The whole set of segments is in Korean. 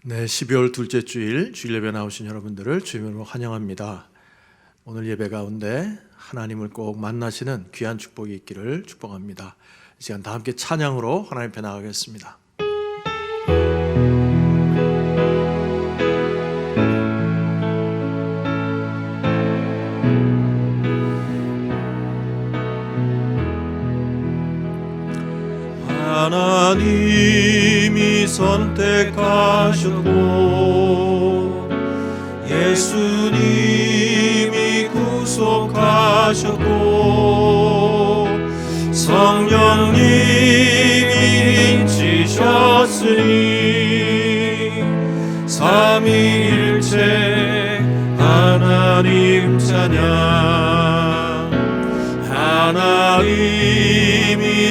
네, 12월 둘째 주일 예배 나오신 여러분들을 주님으로 환영합니다. 오늘 예배 가운데 하나님을 꼭 만나시는 귀한 축복이 있기를 축복합니다. 이 시간 다 함께 찬양으로 하나님 앞에 나가겠습니다. 하나님이 선택하셨고 예수님이 구속하셨고 성령님이 인치셨으니 삼위일체 하나님 찬양. 하나님이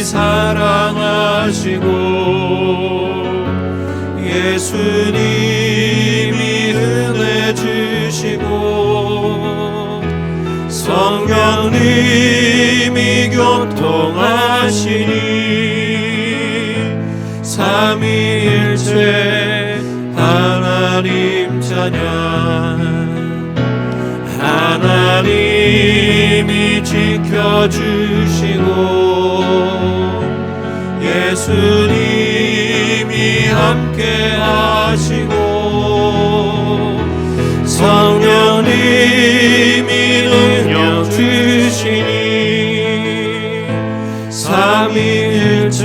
사랑하시고 예수님이 은혜 주시고 성령님이 교통하시니 삼위일체 하나님 찬양. 하나님이 지켜주시고 예수님이 함께 하시고 성령님이 능력 주시니 삼위일체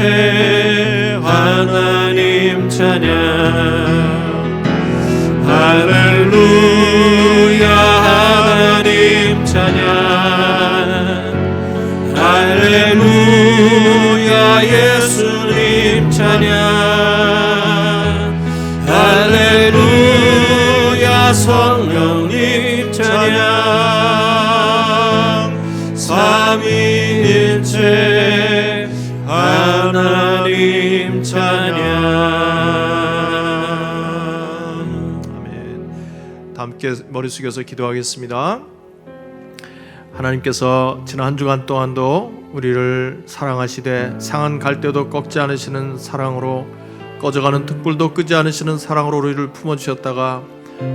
하나님 찬양. 할렐루야 하나님 찬양. 할렐루야 예수님 찬양. 할렐루야 성령님 찬양. 삼위일체 하나님 찬양. 함께 머리 숙여서 기도하겠습니다. 하나님께서 지난 한 주간 동안도 우리를 사랑하시되 상한 갈대도 꺾지 않으시는 사랑으로 꺼져가는 등불도 끄지 않으시는 사랑으로 우리를 품어주셨다가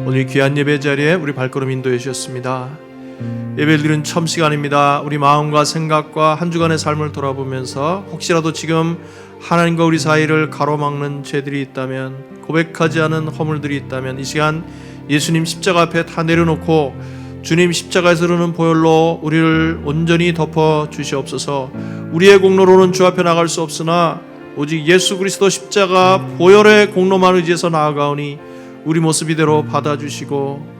오늘 귀한 예배 자리에 우리 발걸음 인도해 주셨습니다. 예배를 드리는 처음 시간입니다. 우리 마음과 생각과 한 주간의 삶을 돌아보면서 혹시라도 지금 하나님과 우리 사이를 가로막는 죄들이 있다면, 고백하지 않은 허물들이 있다면 이 시간 예수님 십자가 앞에 다 내려놓고 주님 십자가에서 흐르는 보혈로 우리를 온전히 덮어 주시옵소서. 우리의 공로로는 주 앞에 나갈 수 없으나 오직 예수 그리스도 십자가 보혈의 공로만 의지해서 나아가오니 우리 모습 이대로 받아주시고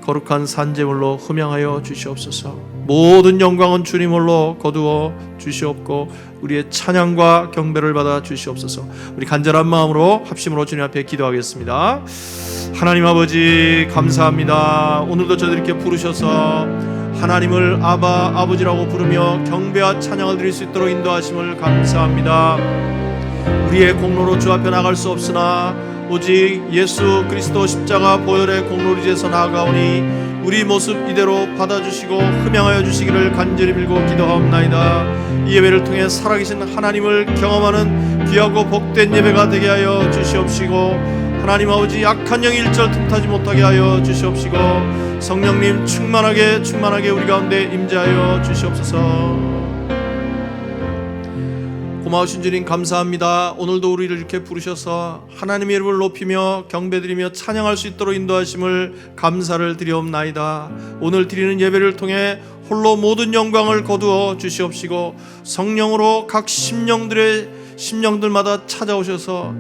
거룩한 산제물로 흠양하여 주시옵소서. 모든 영광은 주님 홀로 거두어 주시옵고 우리의 찬양과 경배를 받아 주시옵소서. 우리 간절한 마음으로 합심으로 주님 앞에 기도하겠습니다. 하나님 아버지 감사합니다. 오늘도 저들께 부르셔서 하나님을 아바 아버지라고 부르며 경배와 찬양을 드릴 수 있도록 인도하심을 감사합니다. 우리의 공로로 주 앞에 나갈 수 없으나 오직 예수 그리스도 십자가 보혈의 공로를 위해서 나아가오니 우리 모습 이대로 받아주시고 흠양하여 주시기를 간절히 빌고 기도하옵나이다. 이 예배를 통해 살아계신 하나님을 경험하는 귀하고 복된 예배가 되게 하여 주시옵시고 하나님 아버지 약한 영 일절 틈타지 못하게 하여 주시옵시고 성령님 충만하게 우리 가운데 임재하여 주시옵소서. 고마우신 주님 감사합니다. 오늘도 우리를 이렇게 부르셔서 하나님의 이름을 높이며 경배드리며 찬양할 수 있도록 인도하심을 감사를 드리옵나이다. 오늘 드리는 예배를 통해 홀로 모든 영광을 거두어 주시옵시고 성령으로 각 심령들마다 찾아오셔서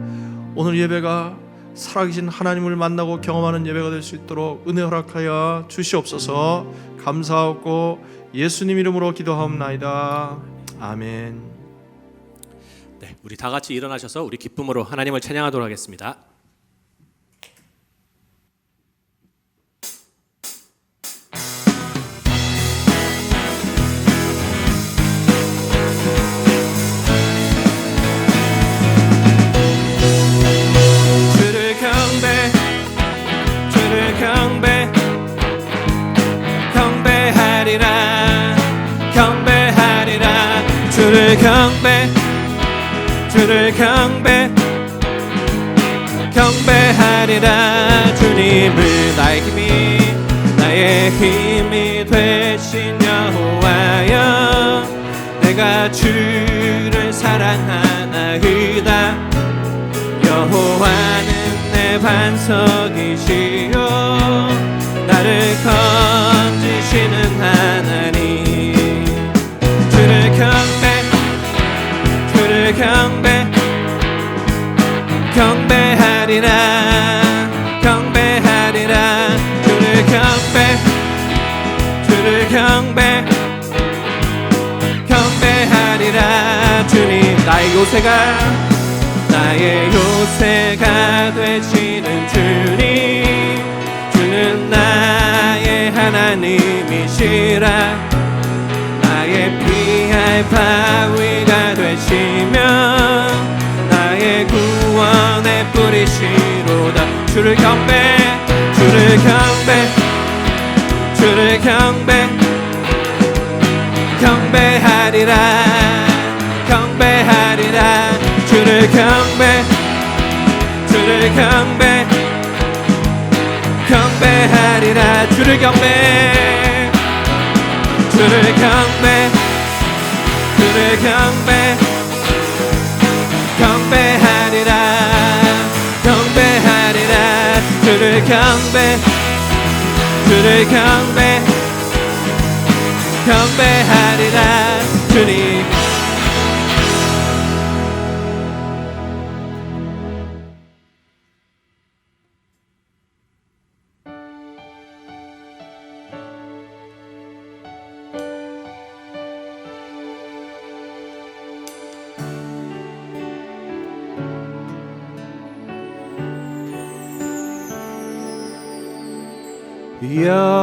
오늘 예배가 살아계신 하나님을 만나고 경험하는 예배가 될 수 있도록 은혜 허락하여 주시옵소서. 감사하고 예수님 이름으로 기도하옵나이다. 아멘. 네, 우리 다 같이 일어나셔서 우리 기쁨으로 하나님을 찬양하도록 하겠습니다. 주를 경배하리라 경배하리라. 주님은 나의 힘이 되신 여호와여, 내가 주를 사랑하나이다. 여호와는 내 반석이시요, 나를 건지시는 하나님. 주를 경배하리라. 경배하리라. 주님 나의 요새가 되시는 주님, 주는 나의 하나님이시라. 나의 피할 바위가 되시며 나의 구원의 뿌리시로다. 주를 경배하리라. 주를 경배하리라. 경배하리라. 주님.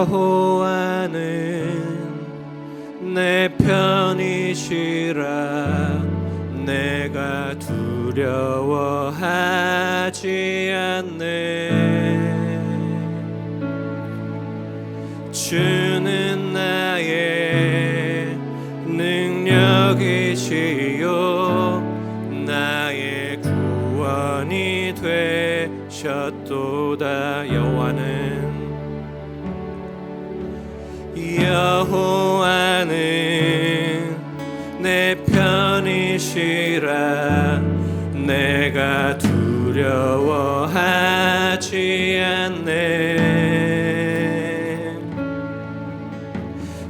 여호와는 내 편이시라. 내가 두려워하지 않네. 주는 나의 능력이시요, 나의 구원이 되셨도다. 여호와는 내 편이시라. 내가 두려워하지 않네.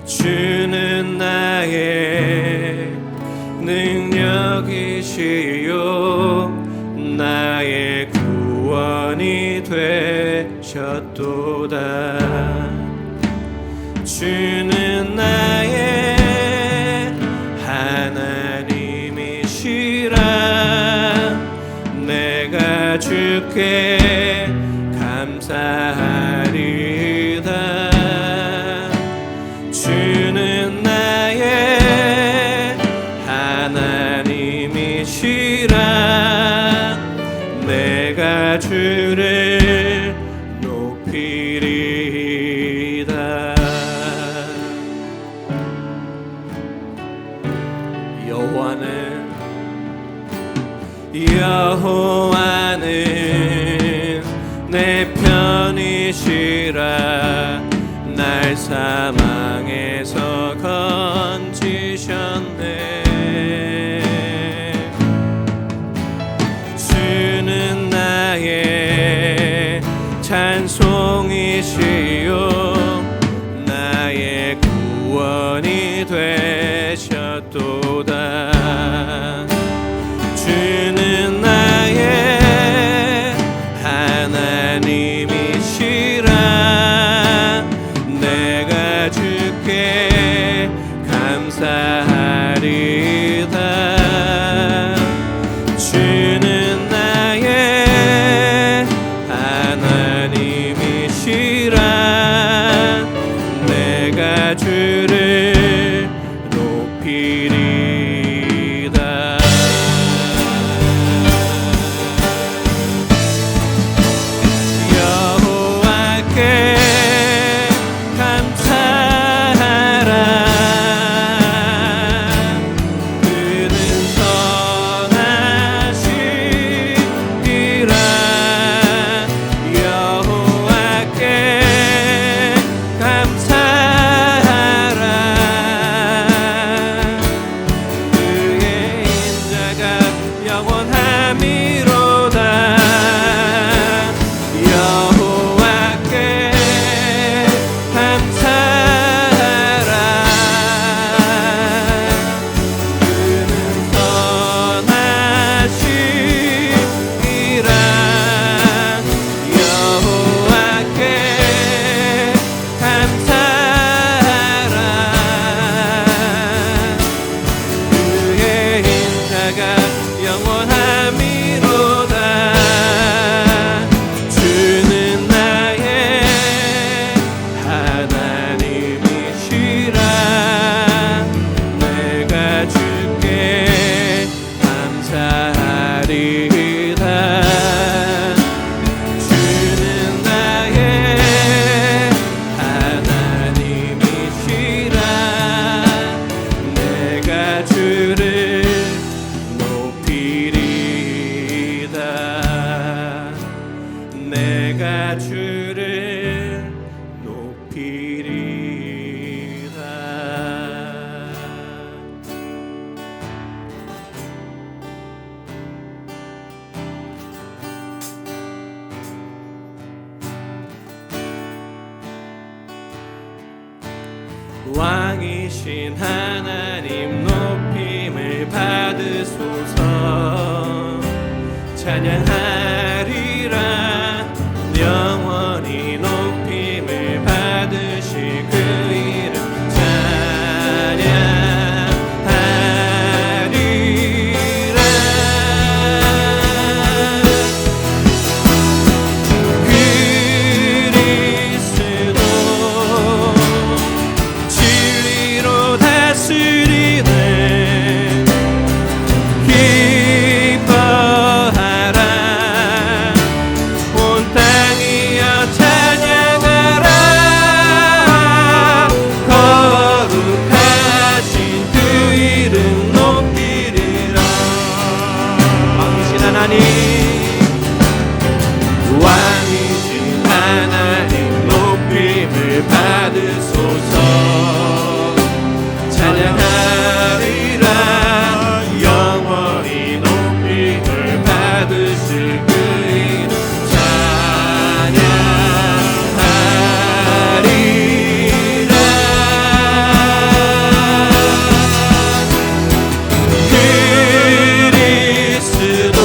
주는 나의 능력이시요, 나의 구원이 되셨도다. 주는 나의 하나님이시라. 내가 주께 감사하리다. 주는 나의 하나님이시라. 내가 주를 높이리다. 여호와는 내 편이시라. 날 사망에서 건지셨네. 주는 나의 찬송이시요, 나의 구원이 되셨도다. 주는 나의 하나님이시라. 내가 주께 감사하리다. 주는 나의 하나님이시라. 내가 주를 높이리라. 왕이신 하나님 높임을 받으소서. 찬양하리라. 영원히 높임을 받으실 그 이름 찬양하리라. 그리스도 진리로 다스리네. 기뻐하라. 온 땅이여 찬양하라. 거룩하신 그 이름 높이리라. 왕이신 하나님, 왕이신 하나님 높임을 받으소서. 찬양하리라. 영원히 높임을 받으실 그 이름 찬양하리라. 그리스도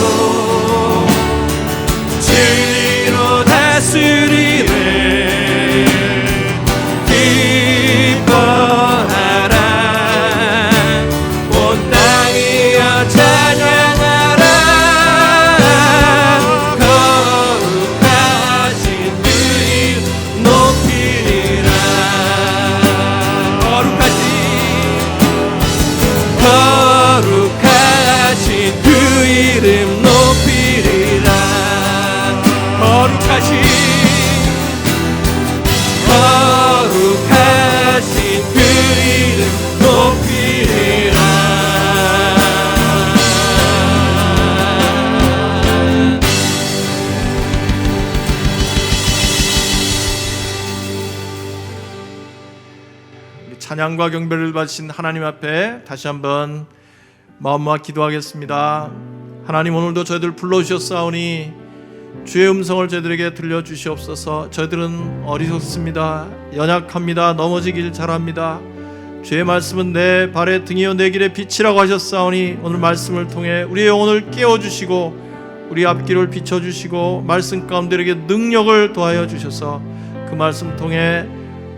진리로 다스리네. 기뻐하라. 온 땅이여 찬양하라. 거룩하신 그 이름 높이리라. 거룩하신 그 이름 높이리라. 거룩하신 그 이름 높이리라. 우리 찬양과 경배를 받으신 하나님 앞에 다시 한번 마음과 기도하겠습니다. 하나님, 오늘도 저희들 불러주셨사오니 주의 음성을 저희들에게 들려주시옵소서. 저희들은 어리석습니다. 연약합니다. 넘어지길 잘합니다. 주의 말씀은 내 발의 등이요 내 길의 빛이라고 하셨사오니 오늘 말씀을 통해 우리의 영혼을 깨워주시고 우리 앞길을 비춰주시고 말씀 가운데 우리에게 능력을 더하여 주셔서 그 말씀 통해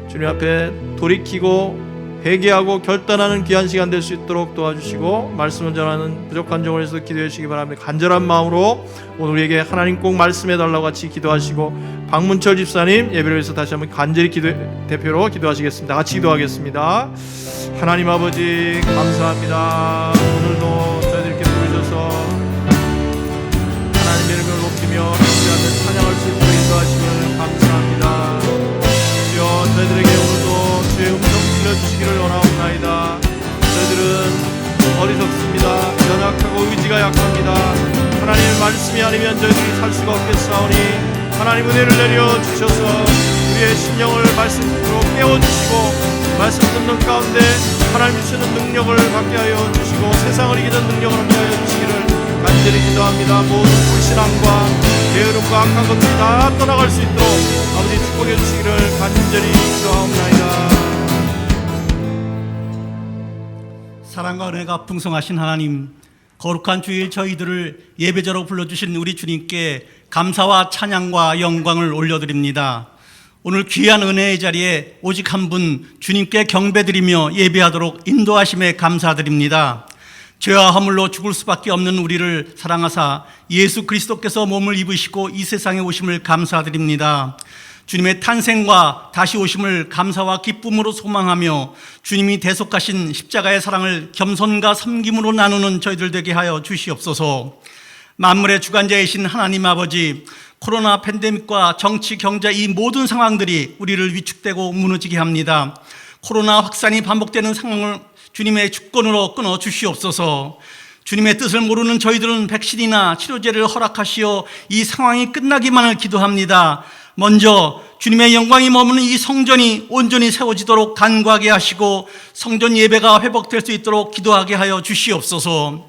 주님 앞에 돌이키고 회개하고 결단하는 귀한 시간 될 수 있도록 도와주시고 말씀을 전하는 부족한 종을 위해서 기도해 주시기 바랍니다. 간절한 마음으로 오늘 우리에게 하나님 꼭 말씀해 달라고 같이 기도하시고 박문철 집사님 예배를 위해서 다시 한번 간절히 대표로 기도하시겠습니다. 같이 기도하겠습니다. 하나님 아버지 감사합니다. 오늘도 저희들께 부르셔서 하나님의 이름을 높이며 함께하는 찬양할 수 있도록 인도하시길 감사합니다. 주여, 저희들에게 오늘도 주의 음성 들려주시기를 원하옵나이다. 저희들은 어리석습니다. 연약하고 의지가 약합니다. 하나님의 말씀이 아니면 저희들이 살 수가 없겠사오니 하나님 은혜를 내려 주셔서 우리의 심령을 말씀으로 깨워주시고 말씀 듣는 가운데 하나님 주시는 능력을 받게 하여 주시고 세상을 이기는 능력을 받게 하여 주시기를 간절히 기도합니다. 모든 불신앙과 게으름과 악한 것들이 다 떠나갈 수 있도록 아버지 축복해 주시기를 간절히 기도하옵나이다. 사랑과 은혜가 풍성하신 하나님, 거룩한 주일 저희들을 예배자로 불러주신 우리 주님께 감사와 찬양과 영광을 올려드립니다. 오늘 귀한 은혜의 자리에 오직 한 분 주님께 경배드리며 예배하도록 인도하심에 감사드립니다. 죄와 허물로 죽을 수밖에 없는 우리를 사랑하사 예수 그리스도께서 몸을 입으시고 이 세상에 오심을 감사드립니다. 주님의 탄생과 다시 오심을 감사와 기쁨으로 소망하며 주님이 대속하신 십자가의 사랑을 겸손과 섬김으로 나누는 저희들 되게 하여 주시옵소서. 만물의 주관자이신 하나님 아버지, 코로나 팬데믹과 정치, 경제 이 모든 상황들이 우리를 위축되고 무너지게 합니다. 코로나 확산이 반복되는 상황을 주님의 주권으로 끊어 주시옵소서. 주님의 뜻을 모르는 저희들은 백신이나 치료제를 허락하시어 이 상황이 끝나기만을 기도합니다. 먼저 주님의 영광이 머무는 이 성전이 온전히 세워지도록 간구하게 하시고 성전 예배가 회복될 수 있도록 기도하게 하여 주시옵소서.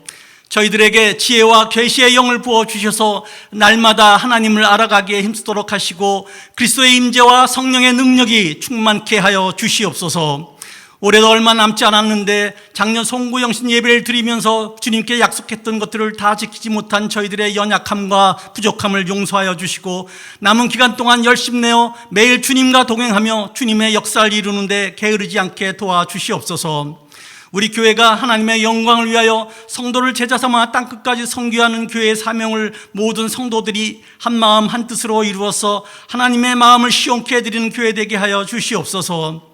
저희들에게 지혜와 계시의 영을 부어 주셔서 날마다 하나님을 알아가기에 힘쓰도록 하시고 그리스도의 임재와 성령의 능력이 충만케 하여 주시옵소서. 올해도 얼마 남지 않았는데 작년 송구영신 예배를 드리면서 주님께 약속했던 것들을 다 지키지 못한 저희들의 연약함과 부족함을 용서하여 주시고 남은 기간 동안 열심내어 매일 주님과 동행하며 주님의 역사를 이루는데 게으르지 않게 도와주시옵소서. 우리 교회가 하나님의 영광을 위하여 성도를 제자 삼아 땅끝까지 선교하는 교회의 사명을 모든 성도들이 한마음 한뜻으로 이루어서 하나님의 마음을 시원케 해드리는 교회 되게 하여 주시옵소서.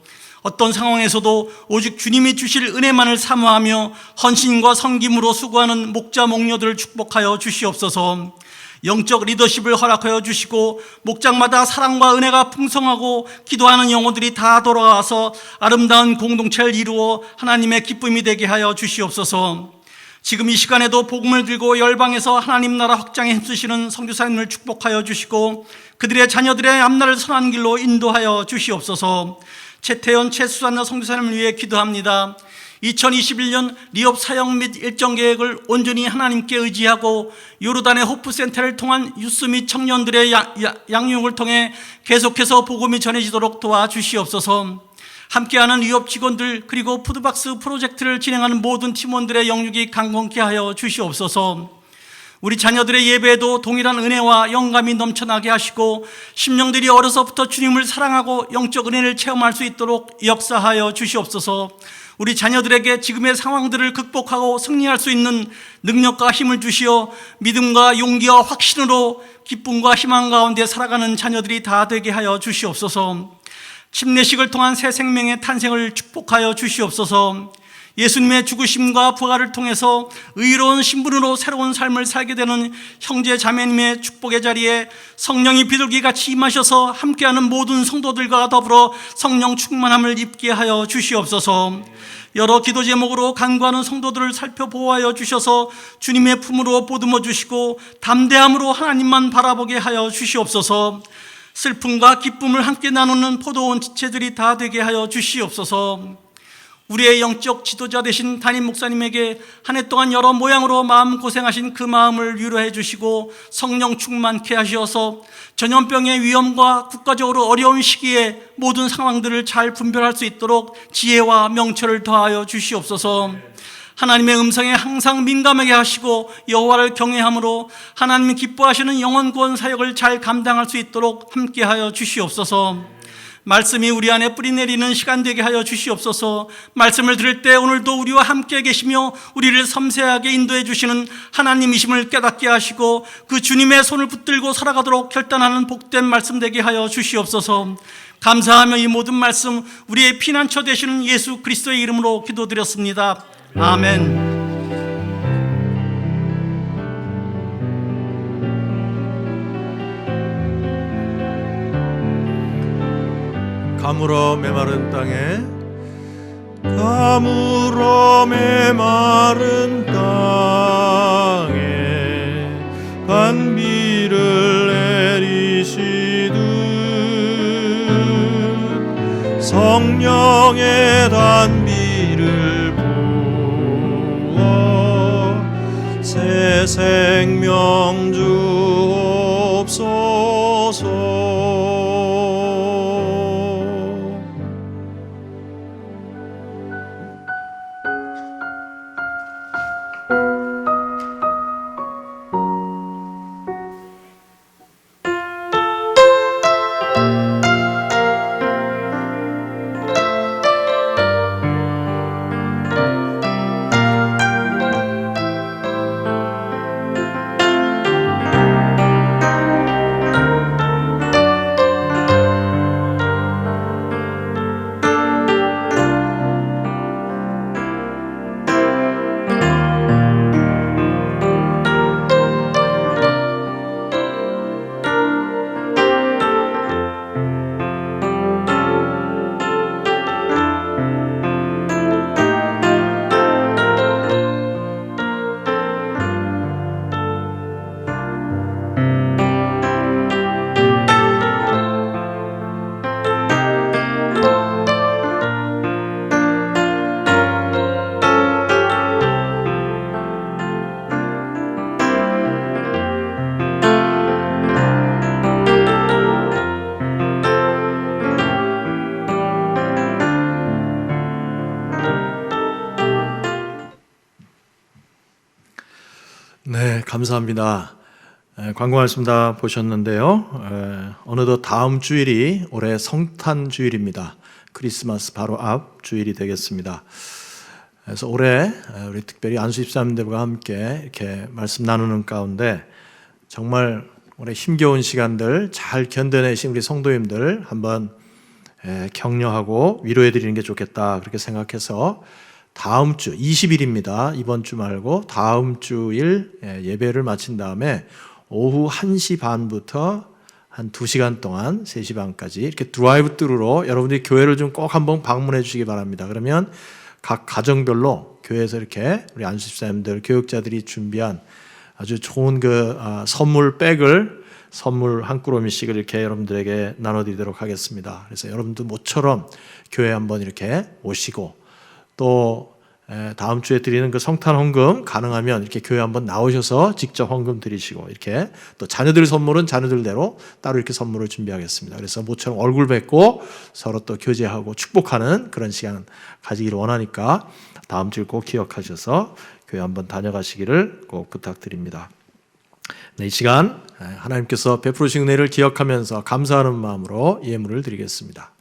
어떤 상황에서도 오직 주님이 주실 은혜만을 사모하며 헌신과 섬김으로 수고하는 목자 목녀들을 축복하여 주시옵소서. 영적 리더십을 허락하여 주시고 목장마다 사랑과 은혜가 풍성하고 기도하는 영혼들이 다 돌아와서 아름다운 공동체를 이루어 하나님의 기쁨이 되게 하여 주시옵소서. 지금 이 시간에도 복음을 들고 열방에서 하나님 나라 확장에 힘쓰시는 선교사님을 축복하여 주시고 그들의 자녀들의 앞날을 선한 길로 인도하여 주시옵소서. 최태현, 최수산나 선교사님을 위해 기도합니다. 2021년 리업 사역 및 일정 계획을 온전히 하나님께 의지하고 요르단의 호프센터를 통한 유스 및 청년들의 양육을 통해 계속해서 복음이 전해지도록 도와주시옵소서. 함께하는 리업 직원들 그리고 푸드박스 프로젝트를 진행하는 모든 팀원들의 영육이 강건케 하여 주시옵소서. 우리 자녀들의 예배에도 동일한 은혜와 영감이 넘쳐나게 하시고 심령들이 어려서부터 주님을 사랑하고 영적 은혜를 체험할 수 있도록 역사하여 주시옵소서. 우리 자녀들에게 지금의 상황들을 극복하고 승리할 수 있는 능력과 힘을 주시어 믿음과 용기와 확신으로 기쁨과 희망 가운데 살아가는 자녀들이 다 되게 하여 주시옵소서. 침례식을 통한 새 생명의 탄생을 축복하여 주시옵소서. 예수님의 죽으심과 부활을 통해서 의로운 신분으로 새로운 삶을 살게 되는 형제 자매님의 축복의 자리에 성령이 비둘기같이 임하셔서 함께하는 모든 성도들과 더불어 성령 충만함을 입게 하여 주시옵소서. 여러 기도 제목으로 간구하는 성도들을 살펴보아여 주셔서 주님의 품으로 보듬어 주시고 담대함으로 하나님만 바라보게 하여 주시옵소서. 슬픔과 기쁨을 함께 나누는 포도원 지체들이 다 되게 하여 주시옵소서. 우리의 영적 지도자 되신 담임 목사님에게 한 해 동안 여러 모양으로 마음고생하신 그 마음을 위로해 주시고 성령 충만케 하시어서 전염병의 위험과 국가적으로 어려운 시기에 모든 상황들을 잘 분별할 수 있도록 지혜와 명철을 더하여 주시옵소서. 하나님의 음성에 항상 민감하게 하시고 여호와를 경외함으로 하나님이 기뻐하시는 영혼 구원 사역을 잘 감당할 수 있도록 함께하여 주시옵소서. 말씀이 우리 안에 뿌리 내리는 시간 되게 하여 주시옵소서. 말씀을 들을 때 오늘도 우리와 함께 계시며 우리를 섬세하게 인도해 주시는 하나님이심을 깨닫게 하시고 그 주님의 손을 붙들고 살아가도록 결단하는 복된 말씀 되게 하여 주시옵소서. 감사하며 이 모든 말씀 우리의 피난처 되시는 예수 그리스도의 이름으로 기도드렸습니다. 아멘. 가물어 메마른 땅에 가물어 메마른 땅에 단비를 내리시듯 성령의 단비를 부어 새 생명 주옵소서. 감사합니다. 광고 말씀 다 보셨는데요. 어느덧 다음 주일이 올해 성탄 주일입니다. 크리스마스 바로 앞 주일이 되겠습니다. 그래서 올해 우리 특별히 안수 집사님들과 함께 이렇게 말씀 나누는 가운데 정말 올해 힘겨운 시간들 잘 견뎌내신 우리 성도님들 한번 격려하고 위로해 드리는 게 좋겠다 그렇게 생각해서 다음 주 20일입니다. 이번 주 말고 다음 주일 예배를 마친 다음에 오후 1시 반부터 한 2시간 동안 3시 반까지 이렇게 드라이브 스루로 여러분들이 교회를 좀 꼭 한번 방문해 주시기 바랍니다. 그러면 각 가정별로 교회에서 이렇게 우리 안수 집사님들, 교육자들이 준비한 아주 좋은 선물 백을 선물 한 꾸러미씩을 이렇게 여러분들에게 나눠드리도록 하겠습니다. 그래서 여러분도 모처럼 교회 한번 이렇게 오시고 또 다음 주에 드리는 그 성탄 헌금 가능하면 이렇게 교회 한번 나오셔서 직접 헌금 드리시고 이렇게 또 자녀들 선물은 자녀들대로 따로 이렇게 선물을 준비하겠습니다. 그래서 모처럼 얼굴 뵙고 서로 또 교제하고 축복하는 그런 시간 가지기를 원하니까 다음 주를 꼭 기억하셔서 교회 한번 다녀가시기를 꼭 부탁드립니다. 네, 이 시간 하나님께서 베푸시는 은혜를 기억하면서 감사하는 마음으로 예물을 드리겠습니다.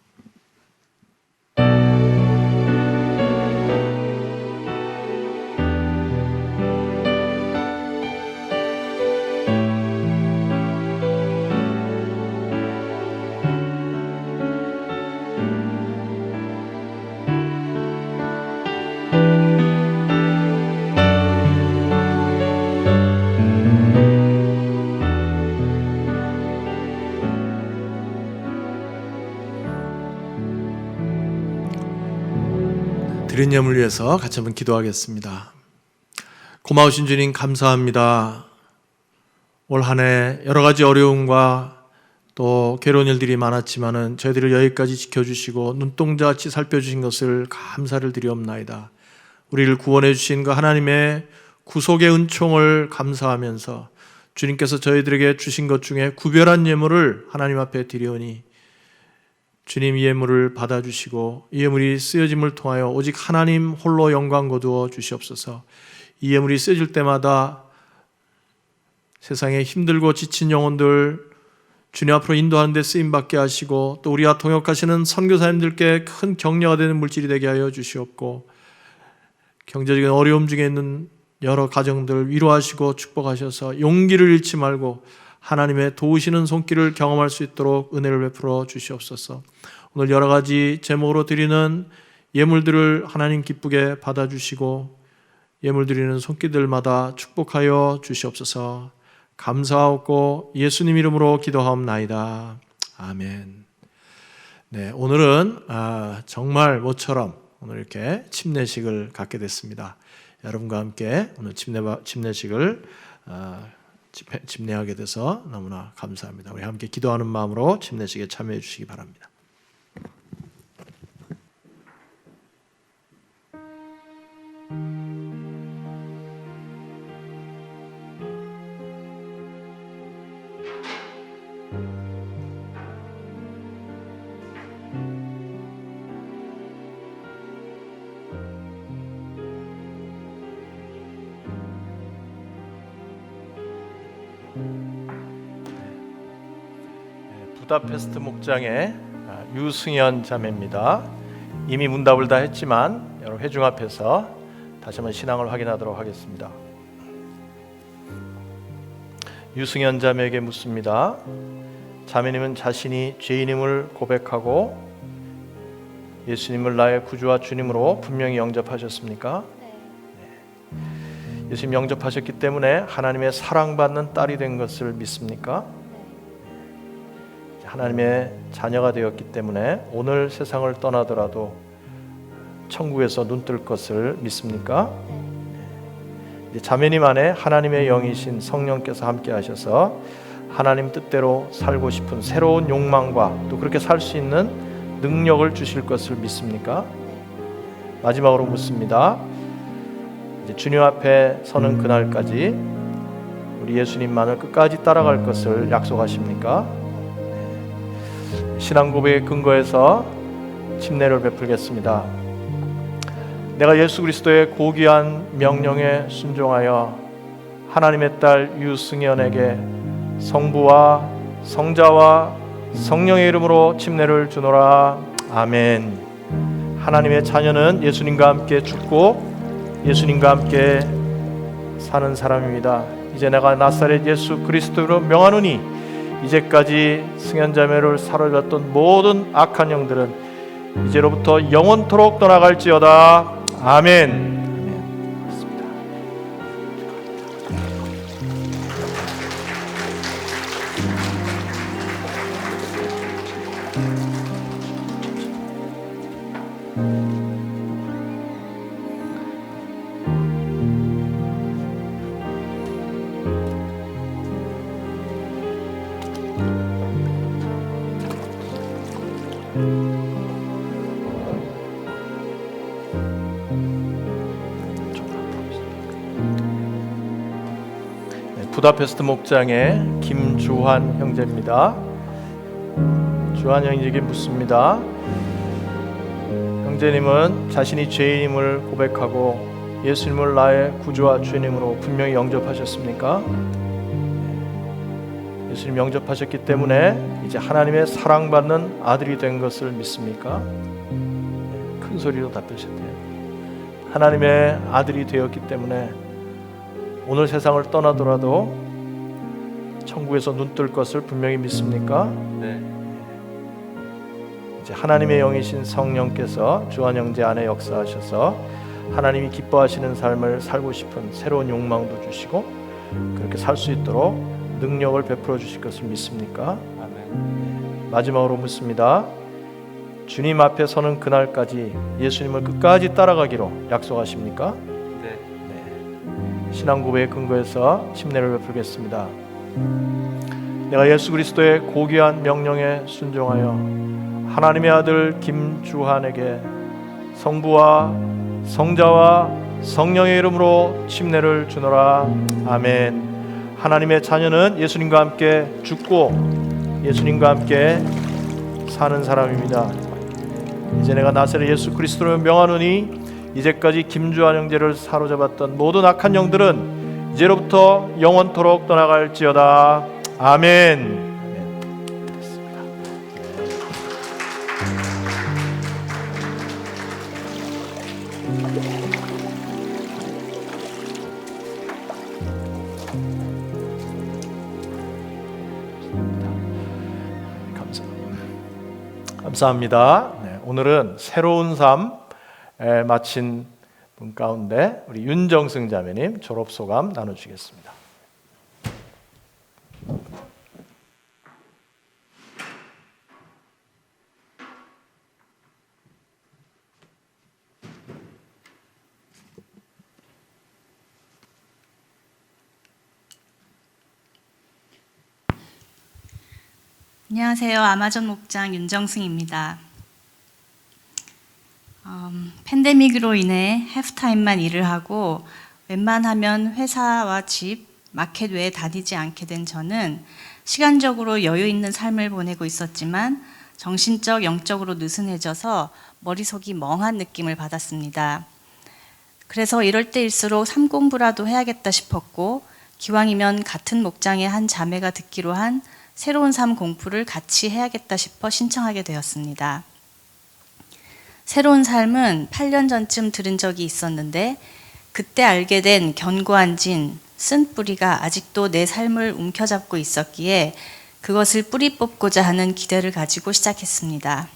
드린 예물 위해서 같이 한번 기도하겠습니다. 고마우신 주님 감사합니다. 올 한 해 여러 가지 어려움과 또 괴로운 일들이 많았지만은 저희들을 여기까지 지켜주시고 눈동자같이 살펴주신 것을 감사를 드리옵나이다. 우리를 구원해 주신 그 하나님의 구속의 은총을 감사하면서 주님께서 저희들에게 주신 것 중에 구별한 예물을 하나님 앞에 드리오니 주님 이 예물을 받아주시고 이 예물이 쓰여짐을 통하여 오직 하나님 홀로 영광 거두어 주시옵소서. 이 예물이 쓰여질 때마다 세상에 힘들고 지친 영혼들 주님 앞으로 인도하는 데 쓰임받게 하시고 또 우리와 동역하시는 선교사님들께 큰 격려가 되는 물질이 되게 하여 주시옵고 경제적인 어려움 중에 있는 여러 가정들 위로하시고 축복하셔서 용기를 잃지 말고 하나님의 도우시는 손길을 경험할 수 있도록 은혜를 베풀어 주시옵소서. 오늘 여러 가지 제목으로 드리는 예물들을 하나님 기쁘게 받아주시고 예물 드리는 손길들마다 축복하여 주시옵소서. 감사하고 예수님 이름으로 기도하옵나이다. 아멘. 네, 오늘은 정말 모처럼 오늘 이렇게 침례식을 갖게 됐습니다. 여러분과 함께 오늘 침례식을 침례하게 돼서 너무나 감사합니다. 우리 함께 기도하는 마음으로 침례식에 참여해 주시기 바랍니다. 부다페스트 목장의 유승현 자매입니다. 이미 문답을 다 했지만 여러분 회중 앞에서 다시 한번 신앙을 확인하도록 하겠습니다. 유승현 자매에게 묻습니다. 자매님은 자신이 죄인임을 고백하고 예수님을 나의 구주와 주님으로 분명히 영접하셨습니까? 네. 예수님 영접하셨기 때문에 하나님의 사랑받는 딸이 된 것을 믿습니까? 하나님의 자녀가 되었기 때문에 오늘 세상을 떠나더라도 천국에서 눈뜰 것을 믿습니까? 자매님 안에 하나님의 영이신 성령께서 함께 하셔서 하나님 뜻대로 살고 싶은 새로운 욕망과 또 그렇게 살 수 있는 능력을 주실 것을 믿습니까? 마지막으로 묻습니다. 이제 주님 앞에 서는 그날까지 우리 예수님만을 끝까지 따라갈 것을 약속하십니까? 신앙 고백의 근거에서 침례를 베풀겠습니다. 내가 예수 그리스도의 고귀한 명령에 순종하여 하나님의 딸 유승연에게 성부와 성자와 성령의 이름으로 침례를 주노라. 아멘. 하나님의 자녀는 예수님과 함께 죽고 예수님과 함께 사는 사람입니다. 이제 내가 나사렛 예수 그리스도로 명하노니 이제까지 승연자매를 사로잡았던 모든 악한 영들은 이제로부터 영원토록 떠나갈지어다. 아멘. 부다페스트 목장의 김주환 형제입니다. 주환 형제에게 묻습니다. 형제님은 자신이 죄인임을 고백하고 예수님을 나의 구주와 주님으로 분명히 영접하셨습니까? 예수님 영접하셨기 때문에 이제 하나님의 사랑받는 아들이 된 것을 믿습니까? 큰 소리로 답하셨대요. 하나님의 아들이 되었기 때문에 오늘 세상을 떠나더라도 천국에서 눈뜰 것을 분명히 믿습니까? 네. 이제 하나님의 영이신 성령께서 주한 형제 안에 역사하셔서 하나님이 기뻐하시는 삶을 살고 싶은 새로운 욕망도 주시고 그렇게 살 수 있도록 능력을 베풀어 주실 것을 믿습니까? 아멘. 마지막으로 묻습니다. 주님 앞에 서는 그날까지 예수님을 끝까지 따라가기로 약속하십니까? 네. 신앙 고백의 근거에서 침례를 베풀겠습니다. 내가 예수 그리스도의 고귀한 명령에 순종하여 하나님의 아들 김주환에게 성부와 성자와 성령의 이름으로 침례를 주노라. 아멘. 하나님의 자녀는 예수님과 함께 죽고 예수님과 함께 사는 사람입니다. 이제 내가 나사렛 예수 그리스도를 명하노니 이제까지 김주환 형제를 사로잡았던 모든 악한 영들은 이제로부터 영원토록 떠나갈지어다. 아멘. 감사합니다. 네, 오늘은 새로운 삶 마친 분 가운데 우리 윤정승 자매님 졸업 소감 나눠주시겠습니다. 안녕하세요. 아마존 목장 윤정승입니다. 팬데믹으로 인해 하프타임만 일을 하고 웬만하면 회사와 집, 마켓 외에 다니지 않게 된 저는 시간적으로 여유 있는 삶을 보내고 있었지만 정신적, 영적으로 느슨해져서 머릿속이 멍한 느낌을 받았습니다. 그래서 이럴 때일수록 삶 공부라도 해야겠다 싶었고 기왕이면 같은 목장의 한 자매가 듣기로 한 새로운 삶 공부를 같이 해야겠다 싶어 신청하게 되었습니다. 새로운 삶은 8년 전쯤 들은 적이 있었는데 그때 알게 된 견고한 진, 쓴 뿌리가 아직도 내 삶을 움켜잡고 있었기에 그것을 뿌리 뽑고자 하는 기대를 가지고 시작했습니다.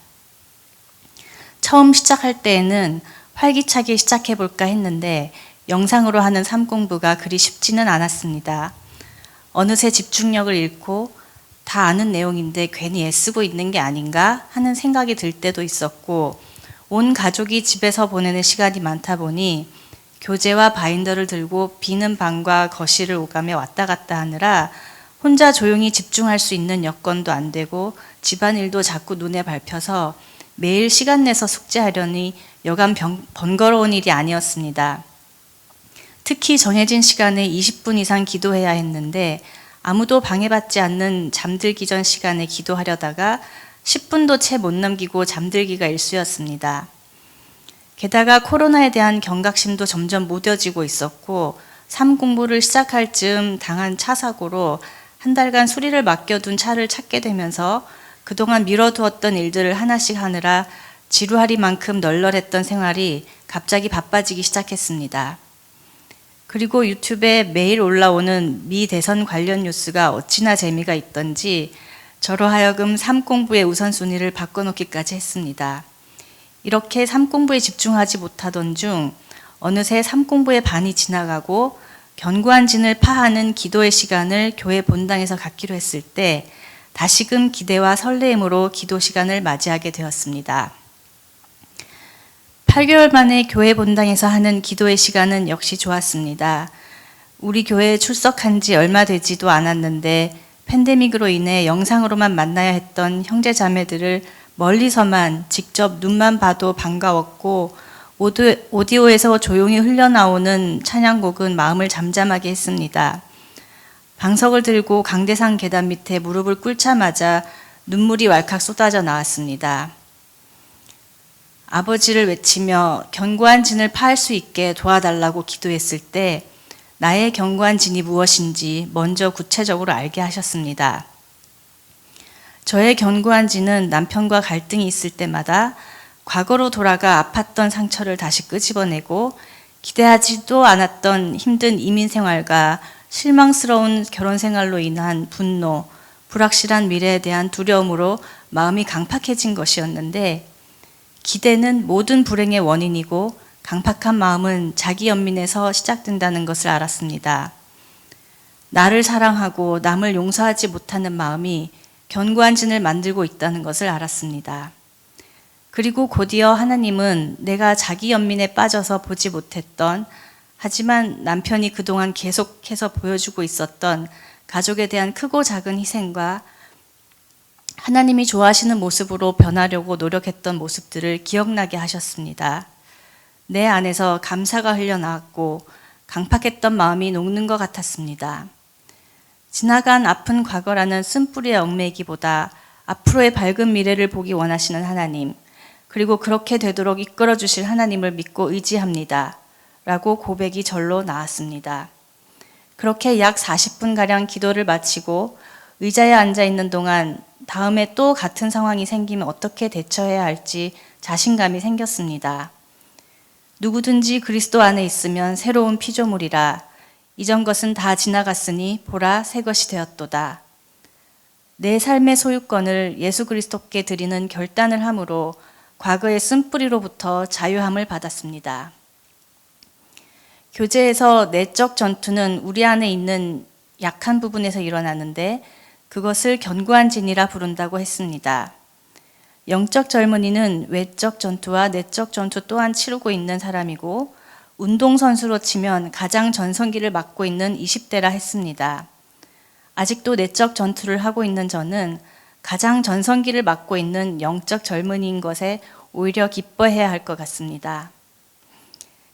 처음 시작할 때에는 활기차게 시작해볼까 했는데 영상으로 하는 삶 공부가 그리 쉽지는 않았습니다. 어느새 집중력을 잃고 다 아는 내용인데 괜히 애쓰고 있는 게 아닌가 하는 생각이 들 때도 있었고 온 가족이 집에서 보내는 시간이 많다 보니 교재와 바인더를 들고 비는 방과 거실을 오가며 왔다 갔다 하느라 혼자 조용히 집중할 수 있는 여건도 안 되고 집안일도 자꾸 눈에 밟혀서 매일 시간 내서 숙제하려니 여간 번거로운 일이 아니었습니다. 특히 정해진 시간에 20분 이상 기도해야 했는데 아무도 방해받지 않는 잠들기 전 시간에 기도하려다가 10분도 채 못 넘기고 잠들기가 일쑤였습니다. 게다가 코로나에 대한 경각심도 점점 무뎌지고 있었고 삶 공부를 시작할 즈음 당한 차 사고로 한 달간 수리를 맡겨둔 차를 찾게 되면서 그동안 미뤄두었던 일들을 하나씩 하느라 지루하리만큼 널널했던 생활이 갑자기 바빠지기 시작했습니다. 그리고 유튜브에 매일 올라오는 미 대선 관련 뉴스가 어찌나 재미가 있던지 저로 하여금 삶 공부의 우선순위를 바꿔놓기까지 했습니다. 이렇게 삶 공부에 집중하지 못하던 중 어느새 삶 공부의 반이 지나가고 견고한 진을 파하는 기도의 시간을 교회 본당에서 갖기로 했을 때 다시금 기대와 설레임으로 기도 시간을 맞이하게 되었습니다. 8개월 만에 교회 본당에서 하는 기도의 시간은 역시 좋았습니다. 우리 교회에 출석한 지 얼마 되지도 않았는데 팬데믹으로 인해 영상으로만 만나야 했던 형제 자매들을 멀리서만 직접 눈만 봐도 반가웠고 오디오에서 조용히 흘러나오는 찬양곡은 마음을 잠잠하게 했습니다. 방석을 들고 강대상 계단 밑에 무릎을 꿇자마자 눈물이 왈칵 쏟아져 나왔습니다. 아버지를 외치며 견고한 진을 파할 수 있게 도와달라고 기도했을 때 나의 견고한 진이 무엇인지 먼저 구체적으로 알게 하셨습니다. 저의 견고한 진은 남편과 갈등이 있을 때마다 과거로 돌아가 아팠던 상처를 다시 끄집어내고 기대하지도 않았던 힘든 이민 생활과 실망스러운 결혼 생활로 인한 분노, 불확실한 미래에 대한 두려움으로 마음이 강팍해진 것이었는데 기대는 모든 불행의 원인이고 강팍한 마음은 자기 연민에서 시작된다는 것을 알았습니다. 나를 사랑하고 남을 용서하지 못하는 마음이 견고한 진을 만들고 있다는 것을 알았습니다. 그리고 곧이어 하나님은 내가 자기 연민에 빠져서 보지 못했던 하지만 남편이 그동안 계속해서 보여주고 있었던 가족에 대한 크고 작은 희생과 하나님이 좋아하시는 모습으로 변하려고 노력했던 모습들을 기억나게 하셨습니다. 내 안에서 감사가 흘러나왔고 강팍했던 마음이 녹는 것 같았습니다. 지나간 아픈 과거라는 쓴뿌리에 얽매이기보다 앞으로의 밝은 미래를 보기 원하시는 하나님, 그리고 그렇게 되도록 이끌어 주실 하나님을 믿고 의지합니다. 라고 고백이 절로 나왔습니다. 그렇게 약 40분가량 기도를 마치고 의자에 앉아 있는 동안 다음에 또 같은 상황이 생기면 어떻게 대처해야 할지 자신감이 생겼습니다. 누구든지 그리스도 안에 있으면 새로운 피조물이라 이전 것은 다 지나갔으니 보라 새 것이 되었도다. 내 삶의 소유권을 예수 그리스도께 드리는 결단을 함으로 과거의 쓴뿌리로부터 자유함을 받았습니다. 교제에서 내적 전투는 우리 안에 있는 약한 부분에서 일어나는데 그것을 견고한 진이라 부른다고 했습니다. 영적 젊은이는 외적 전투와 내적 전투 또한 치르고 있는 사람이고 운동선수로 치면 가장 전성기를 맞고 있는 20대라 했습니다. 아직도 내적 전투를 하고 있는 저는 가장 전성기를 맞고 있는 영적 젊은이인 것에 오히려 기뻐해야 할 것 같습니다.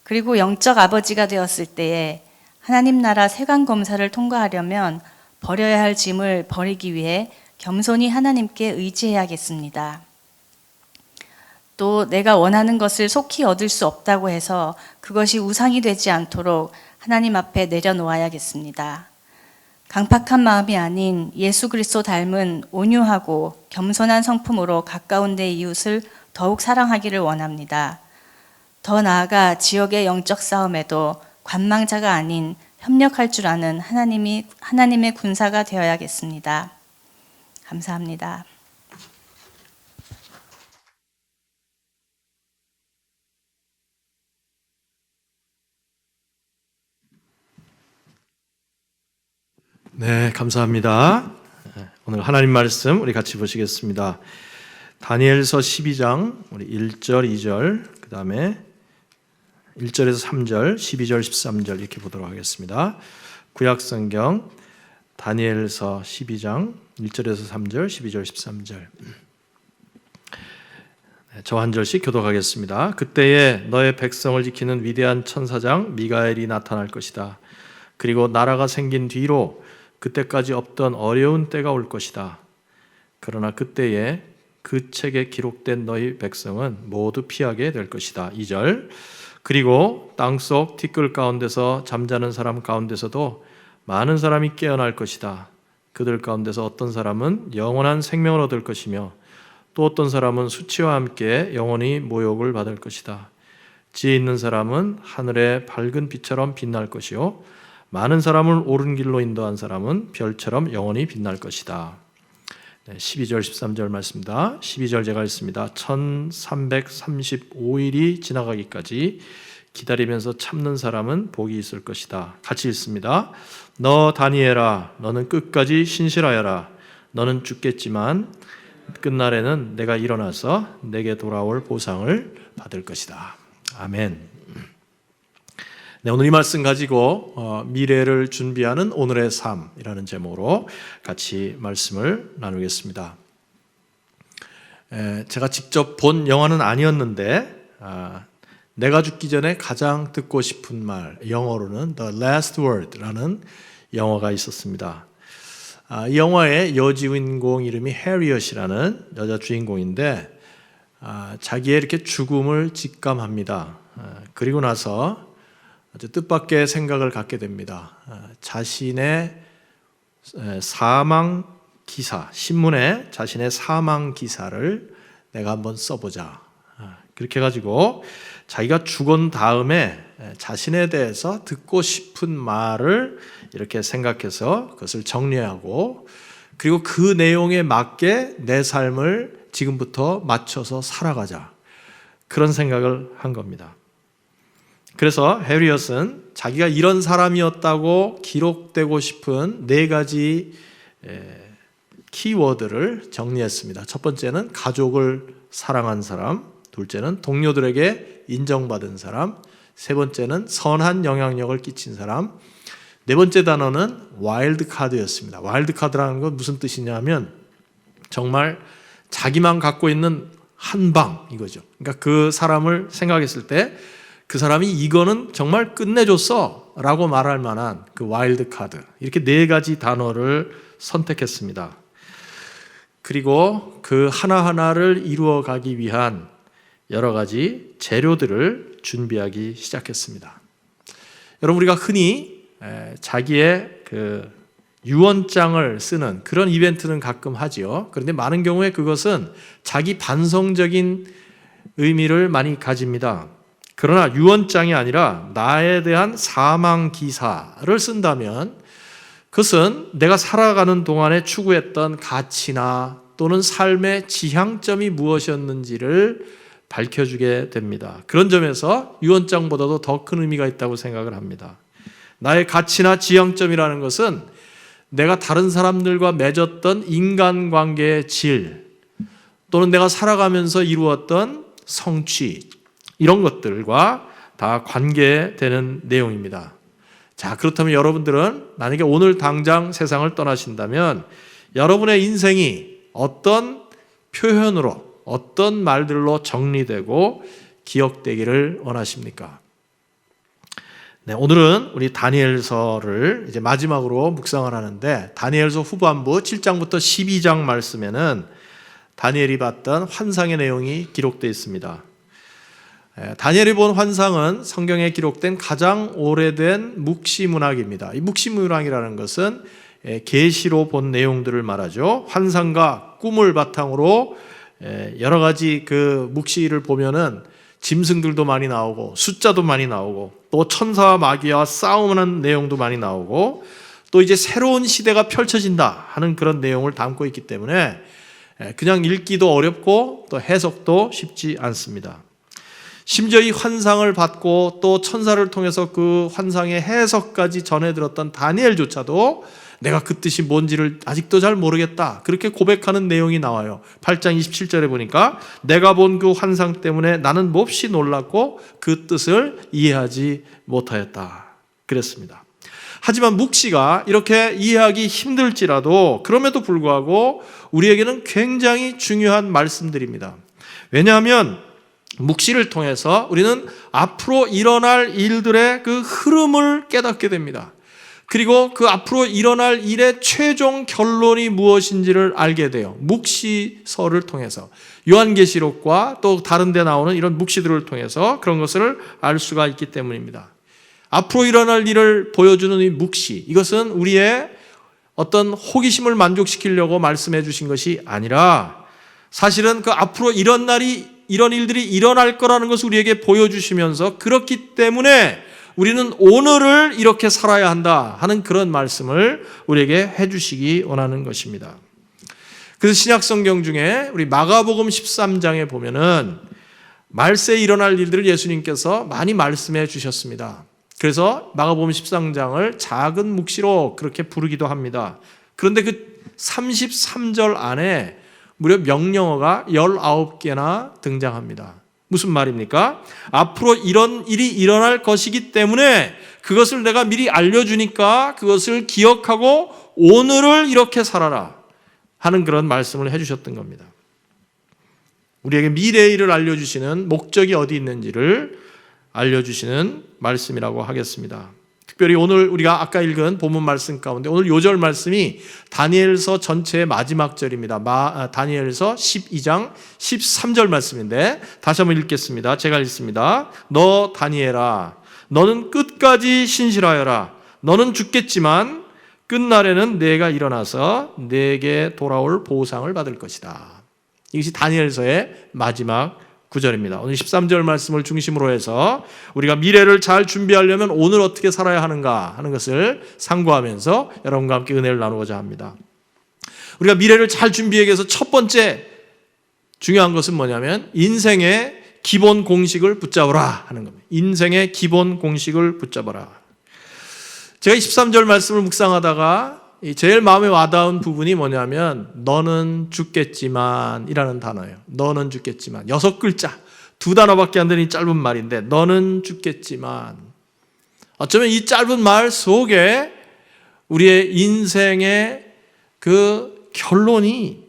그리고 영적 아버지가 되었을 때에 하나님 나라 세관 검사를 통과하려면 버려야 할 짐을 버리기 위해 겸손히 하나님께 의지해야겠습니다. 또 내가 원하는 것을 속히 얻을 수 없다고 해서 그것이 우상이 되지 않도록 하나님 앞에 내려놓아야겠습니다. 강팍한 마음이 아닌 예수 그리스도 닮은 온유하고 겸손한 성품으로 가까운 내 이웃을 더욱 사랑하기를 원합니다. 더 나아가 지역의 영적 싸움에도 관망자가 아닌 협력할 줄 아는 하나님의 군사가 되어야겠습니다. 감사합니다. 네, 감사합니다. 오늘 하나님 말씀 우리 같이 보시겠습니다. 다니엘서 12장 우리 1절, 2절, 그 다음에 1절에서 3절, 12절, 13절 이렇게 보도록 하겠습니다. 구약성경 다니엘서 12장 1절에서 3절, 12절, 13절. 저 한 절씩 교독하겠습니다. 그때에 너의 백성을 지키는 위대한 천사장 미가엘이 나타날 것이다. 그리고 나라가 생긴 뒤로 그때까지 없던 어려운 때가 올 것이다. 그러나 그때에 그 책에 기록된 너희 백성은 모두 피하게 될 것이다. 2절 그리고 땅속 티끌 가운데서 잠자는 사람 가운데서도 많은 사람이 깨어날 것이다. 그들 가운데서 어떤 사람은 영원한 생명을 얻을 것이며 또 어떤 사람은 수치와 함께 영원히 모욕을 받을 것이다. 지혜 있는 사람은 하늘의 밝은 빛처럼 빛날 것이요 많은 사람을 옳은 길로 인도한 사람은 별처럼 영원히 빛날 것이다. 12절 13절 말씀입니다. 12절 제가 읽습니다. 1335일이 지나가기까지 기다리면서 참는 사람은 복이 있을 것이다. 같이 읽습니다. 너 다니엘아, 너는 끝까지 신실하여라. 너는 죽겠지만 끝날에는 내가 일어나서 내게 돌아올 보상을 받을 것이다. 아멘. 네, 오늘 이 말씀 가지고 미래를 준비하는 오늘의 삶이라는 제목으로 같이 말씀을 나누겠습니다. 제가 직접 본 영화는 아니었는데 내가 죽기 전에 가장 듣고 싶은 말, 영어로는 The Last Word라는 영화가 있었습니다. 이 영화의 여주인공 이름이 해리엇이라는 여자 주인공인데 자기의 이렇게 죽음을 직감합니다. 그리고 나서 아주 뜻밖의 생각을 갖게 됩니다. 자신의 사망 기사, 신문에 자신의 사망 기사를 내가 한번 써보자. 그렇게 해가지고 자기가 죽은 다음에 자신에 대해서 듣고 싶은 말을 이렇게 생각해서 그것을 정리하고 그리고 그 내용에 맞게 내 삶을 지금부터 맞춰서 살아가자. 그런 생각을 한 겁니다. 그래서 해리엇은 자기가 이런 사람이었다고 기록되고 싶은 4가지 키워드를 정리했습니다. 첫 번째는 가족을 사랑한 사람, 둘째는 동료들에게 인정받은 사람, 세 번째는 선한 영향력을 끼친 사람, 네 번째 단어는 와일드 카드였습니다. 와일드 카드라는 건 무슨 뜻이냐면 정말 자기만 갖고 있는 한방 이거죠. 그러니까 그 사람을 생각했을 때 그 사람이 이거는 정말 끝내줬어 라고 말할 만한 그 와일드 카드, 이렇게 4가지 단어를 선택했습니다. 그리고 그 하나하나를 이루어가기 위한 여러 가지 재료들을 준비하기 시작했습니다. 여러분, 우리가 흔히 자기의 그 유언장을 쓰는 그런 이벤트는 가끔 하지요. 그런데 많은 경우에 그것은 자기 반성적인 의미를 많이 가집니다. 그러나 유언장이 아니라 나에 대한 사망 기사를 쓴다면 그것은 내가 살아가는 동안에 추구했던 가치나 또는 삶의 지향점이 무엇이었는지를 밝혀주게 됩니다. 그런 점에서 유언장보다도 더 큰 의미가 있다고 생각을 합니다. 나의 가치나 지향점이라는 것은 내가 다른 사람들과 맺었던 인간관계의 질 또는 내가 살아가면서 이루었던 성취, 이런 것들과 다 관계되는 내용입니다. 자, 그렇다면 여러분들은 만약에 오늘 당장 세상을 떠나신다면 여러분의 인생이 어떤 표현으로, 어떤 말들로 정리되고 기억되기를 원하십니까? 네, 오늘은 우리 다니엘서를 이제 마지막으로 묵상을 하는데 다니엘서 후반부 7장부터 12장 말씀에는 다니엘이 봤던 환상의 내용이 기록되어 있습니다. 다니엘이 본 환상은 성경에 기록된 가장 오래된 묵시문학입니다. 이 묵시문학이라는 것은 계시로 본 내용들을 말하죠. 환상과 꿈을 바탕으로 여러 가지 그 묵시를 보면은 짐승들도 많이 나오고 숫자도 많이 나오고 또 천사와 마귀와 싸움하는 내용도 많이 나오고 또 이제 새로운 시대가 펼쳐진다 하는 그런 내용을 담고 있기 때문에 그냥 읽기도 어렵고 또 해석도 쉽지 않습니다. 심지어 이 환상을 받고 또 천사를 통해서 그 환상의 해석까지 전해 들었던 다니엘조차도 내가 그 뜻이 뭔지를 아직도 잘 모르겠다, 그렇게 고백하는 내용이 나와요. 8장 27절에 보니까 내가 본 그 환상 때문에 나는 몹시 놀랐고 그 뜻을 이해하지 못하였다 그랬습니다. 하지만 묵시가 이렇게 이해하기 힘들지라도 그럼에도 불구하고 우리에게는 굉장히 중요한 말씀들입니다. 왜냐하면 묵시를 통해서 우리는 앞으로 일어날 일들의 그 흐름을 깨닫게 됩니다. 그리고 그 앞으로 일어날 일의 최종 결론이 무엇인지를 알게 돼요. 묵시서를 통해서. 요한계시록과 또 다른 데 나오는 이런 묵시들을 통해서 그런 것을 알 수가 있기 때문입니다. 앞으로 일어날 일을 보여주는 이 묵시, 이것은 우리의 어떤 호기심을 만족시키려고 말씀해 주신 것이 아니라 사실은 그 앞으로 이런 일들이 일어날 거라는 것을 우리에게 보여주시면서 그렇기 때문에 우리는 오늘을 이렇게 살아야 한다 하는 그런 말씀을 우리에게 해주시기 원하는 것입니다. 그래서 신약성경 중에 우리 마가복음 13장에 보면은 말세에 일어날 일들을 예수님께서 많이 말씀해 주셨습니다. 그래서 마가복음 13장을 작은 묵시로 그렇게 부르기도 합니다. 그런데 그 33절 안에 무려 명령어가 19개나 등장합니다. 무슨 말입니까? 앞으로 이런 일이 일어날 것이기 때문에 그것을 내가 미리 알려주니까 그것을 기억하고 오늘을 이렇게 살아라 하는 그런 말씀을 해주셨던 겁니다. 우리에게 미래의 일을 알려주시는 목적이 어디 있는지를 알려주시는 말씀이라고 하겠습니다. 특별히 오늘 우리가 아까 읽은 본문 말씀 가운데 오늘 요절 말씀이 다니엘서 전체의 마지막 절입니다. 다니엘서 12장 13절 말씀인데 다시 한번 읽겠습니다. 제가 읽습니다. 너 다니엘아, 너는 끝까지 신실하여라. 너는 죽겠지만 끝날에는 내가 일어나서 내게 돌아올 보상을 받을 것이다. 이것이 다니엘서의 마지막 구절입니다. 오늘 13절 말씀을 중심으로 해서 우리가 미래를 잘 준비하려면 오늘 어떻게 살아야 하는가 하는 것을 상고하면서 여러분과 함께 은혜를 나누고자 합니다. 우리가 미래를 잘 준비하기 위해서 첫 번째 중요한 것은 뭐냐면 인생의 기본 공식을 붙잡으라 하는 겁니다. 인생의 기본 공식을 붙잡아라. 제가 13절 말씀을 묵상하다가 제일 마음에 와닿은 부분이 뭐냐면 너는 죽겠지만 이라는 단어예요. 너는 죽겠지만 6글자 2단어밖에 안 되는 이 짧은 말인데 너는 죽겠지만 어쩌면 이 짧은 말 속에 우리의 인생의 그 결론이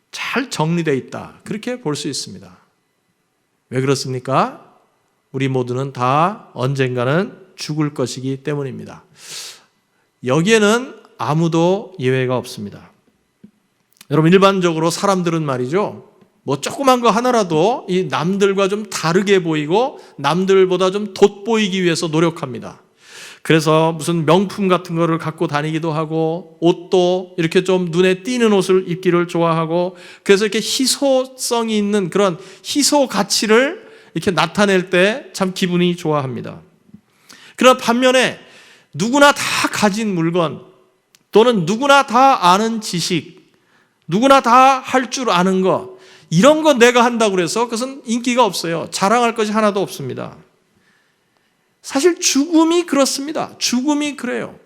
잘 정리되어 있다. 그렇게 볼 수 있습니다. 왜 그렇습니까? 우리 모두는 다 언젠가는 죽을 것이기 때문입니다. 여기에는 아무도 예외가 없습니다. 여러분 일반적으로 사람들은 말이죠. 뭐 조그만 거 하나라도 이 남들과 좀 다르게 보이고 남들보다 좀 돋보이기 위해서 노력합니다. 그래서 무슨 명품 같은 거를 갖고 다니기도 하고 옷도 이렇게 좀 눈에 띄는 옷을 입기를 좋아하고 그래서 이렇게 희소성이 있는 그런 희소 가치를 이렇게 나타낼 때 참 기분이 좋아합니다. 그러나 반면에 누구나 다 가진 물건 또는 누구나 다 아는 지식, 누구나 다 할 줄 아는 거 이런 거 내가 한다고 그래서 그것은 인기가 없어요. 자랑할 것이 하나도 없습니다. 사실 죽음이 그렇습니다. 죽음이 그래요.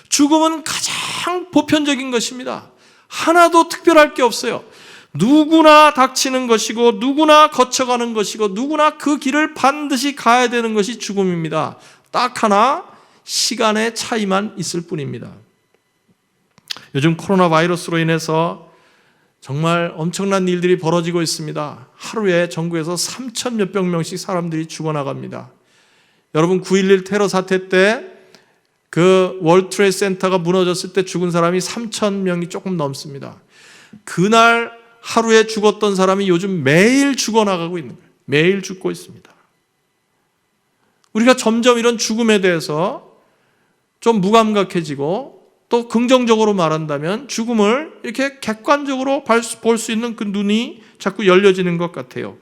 죽음은 가장 보편적인 것입니다. 하나도 특별할 게 없어요. 누구나 닥치는 것이고 누구나 거쳐가는 것이고 누구나 그 길을 반드시 가야 되는 것이 죽음입니다. 딱 하나 시간의 차이만 있을 뿐입니다. 요즘 코로나 바이러스로 인해서 정말 엄청난 일들이 벌어지고 있습니다. 하루에 전국에서 3천 몇백 명씩 사람들이 죽어나갑니다. 여러분 9.11 테러 사태 때 그 월드 트레이드 센터가 무너졌을 때 죽은 사람이 3천 명이 조금 넘습니다. 그날 하루에 죽었던 사람이 요즘 매일 죽어나가고 있는 거예요. 매일 죽고 있습니다. 우리가 점점 이런 죽음에 대해서 좀 무감각해지고 또 긍정적으로 말한다면 죽음을 이렇게 객관적으로 볼 수 있는 그 눈이 자꾸 열려지는 것 같아요.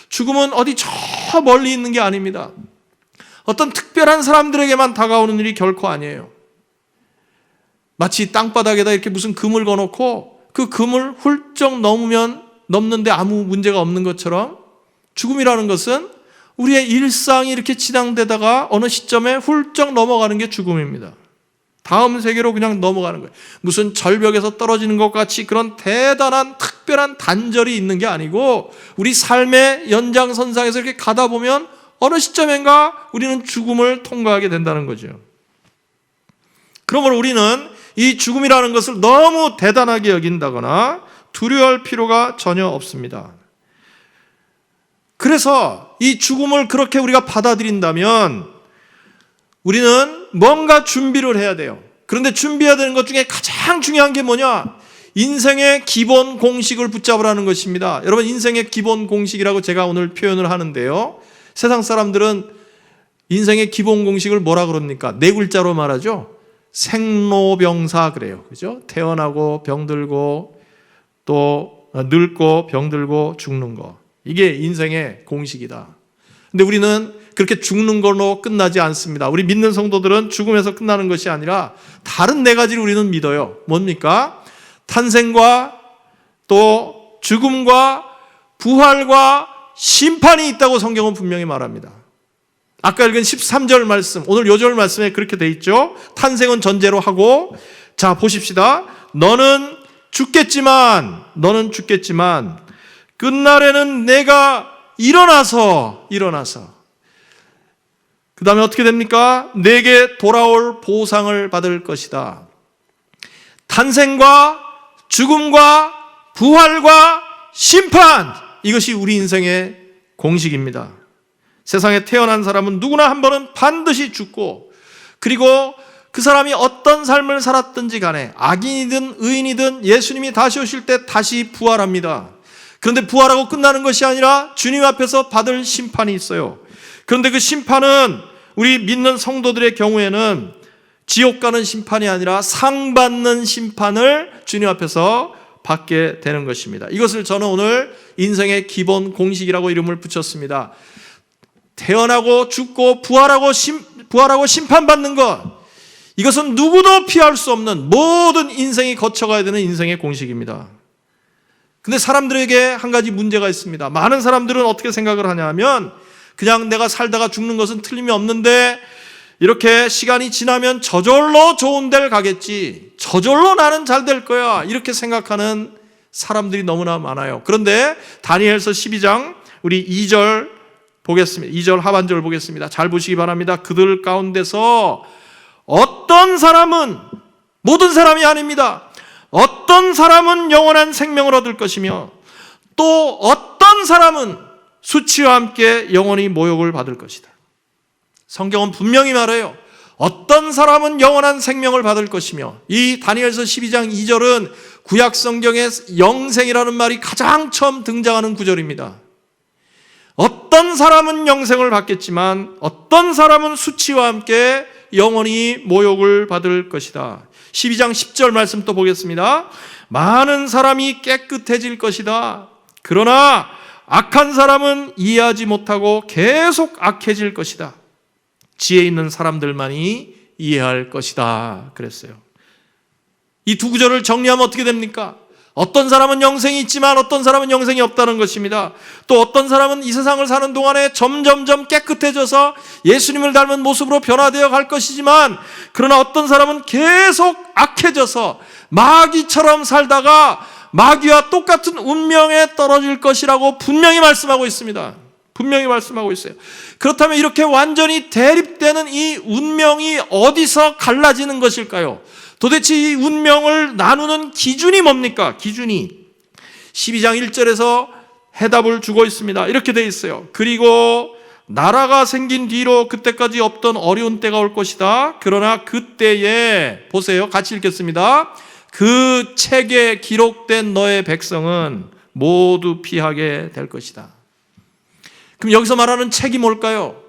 죽음은 어디 저 멀리 있는 게 아닙니다. 어떤 특별한 사람들에게만 다가오는 일이 결코 아니에요. 마치 땅바닥에다 이렇게 무슨 금을 거놓고 그 금을 훌쩍 넘는데 아무 문제가 없는 것처럼 죽음이라는 것은 우리의 일상이 이렇게 지나되다가 어느 시점에 훌쩍 넘어가는 게 죽음입니다. 다음 세계로 그냥 넘어가는 거예요. 무슨 절벽에서 떨어지는 것 같이 그런 대단한 특별한 단절이 있는 게 아니고 우리 삶의 연장선상에서 이렇게 가다 보면 어느 시점인가 우리는 죽음을 통과하게 된다는 거죠. 그러므로 우리는 이 죽음이라는 것을 너무 대단하게 여긴다거나 두려워할 필요가 전혀 없습니다. 그래서 이 죽음을 그렇게 우리가 받아들인다면 우리는 뭔가 준비를 해야 돼요. 그런데 준비해야 되는 것 중에 가장 중요한 게 뭐냐? 인생의 기본 공식을 붙잡으라는 것입니다. 여러분, 인생의 기본 공식이라고 제가 오늘 표현을 하는데요, 세상 사람들은 인생의 기본 공식을 뭐라 그럽니까? 네 글자로 말하죠. 생로병사 그래요. 그죠? 태어나고 병들고 또 늙고 병들고 죽는 거. 이게 인생의 공식이다. 근데 우리는 그렇게 죽는 걸로 끝나지 않습니다. 우리 믿는 성도들은 죽음에서 끝나는 것이 아니라 다른 네 가지를 우리는 믿어요. 뭡니까? 탄생과 또 죽음과 부활과 심판이 있다고 성경은 분명히 말합니다. 아까 읽은 13절 말씀, 오늘 요절 말씀에 그렇게 돼 있죠. 탄생은 전제로 하고, 자 보십시다. 너는 죽겠지만 끝날에는 내가 일어나서 그 다음에 어떻게 됩니까? 내게 돌아올 보상을 받을 것이다. 탄생과 죽음과 부활과 심판, 이것이 우리 인생의 공식입니다. 세상에 태어난 사람은 누구나 한 번은 반드시 죽고, 그리고 그 사람이 어떤 삶을 살았든지 간에 악인이든 의인이든 예수님이 다시 오실 때 다시 부활합니다. 그런데 부활하고 끝나는 것이 아니라 주님 앞에서 받을 심판이 있어요. 그런데 그 심판은 우리 믿는 성도들의 경우에는 지옥 가는 심판이 아니라 상 받는 심판을 주님 앞에서 받게 되는 것입니다. 이것을 저는 오늘 인생의 기본 공식이라고 이름을 붙였습니다. 태어나고 죽고 부활하고 심판받는 것, 이것은 누구도 피할 수 없는, 모든 인생이 거쳐가야 되는 인생의 공식입니다. 근데 사람들에게 한 가지 문제가 있습니다. 많은 사람들은 어떻게 생각을 하냐면, 그냥 내가 살다가 죽는 것은 틀림이 없는데 이렇게 시간이 지나면 저절로 좋은 데를 가겠지, 저절로 나는 잘 될 거야, 이렇게 생각하는 사람들이 너무나 많아요. 그런데 다니엘서 12장 우리 2절 보겠습니다. 2절 하반절 보겠습니다. 잘 보시기 바랍니다. 그들 가운데서 어떤 사람은, 모든 사람이 아닙니다, 어떤 사람은 영원한 생명을 얻을 것이며 또 어떤 사람은 수치와 함께 영원히 모욕을 받을 것이다. 성경은 분명히 말해요. 어떤 사람은 영원한 생명을 받을 것이며, 이 다니엘서 12장 2절은 구약 성경에 영생이라는 말이 가장 처음 등장하는 구절입니다. 어떤 사람은 영생을 받겠지만 어떤 사람은 수치와 함께 영원히 모욕을 받을 것이다. 12장 10절 말씀 또 보겠습니다. 많은 사람이 깨끗해질 것이다. 그러나 악한 사람은 이해하지 못하고 계속 악해질 것이다. 지혜 있는 사람들만이 이해할 것이다. 그랬어요. 이 두 구절을 정리하면 어떻게 됩니까? 어떤 사람은 영생이 있지만 어떤 사람은 영생이 없다는 것입니다. 또 어떤 사람은 이 세상을 사는 동안에 점점점 깨끗해져서 예수님을 닮은 모습으로 변화되어 갈 것이지만, 그러나 어떤 사람은 계속 악해져서 마귀처럼 살다가 마귀와 똑같은 운명에 떨어질 것이라고 분명히 말씀하고 있습니다. 분명히 말씀하고 있어요. 그렇다면 이렇게 완전히 대립되는 이 운명이 어디서 갈라지는 것일까요? 도대체 이 운명을 나누는 기준이 뭡니까? 기준이 12장 1절에서 해답을 주고 있습니다. 이렇게 돼 있어요. 그리고 나라가 생긴 뒤로 그때까지 없던 어려운 때가 올 것이다. 그러나 그때에, 보세요, 같이 읽겠습니다. 그 책에 기록된 너의 백성은 모두 피하게 될 것이다. 그럼 여기서 말하는 책이 뭘까요?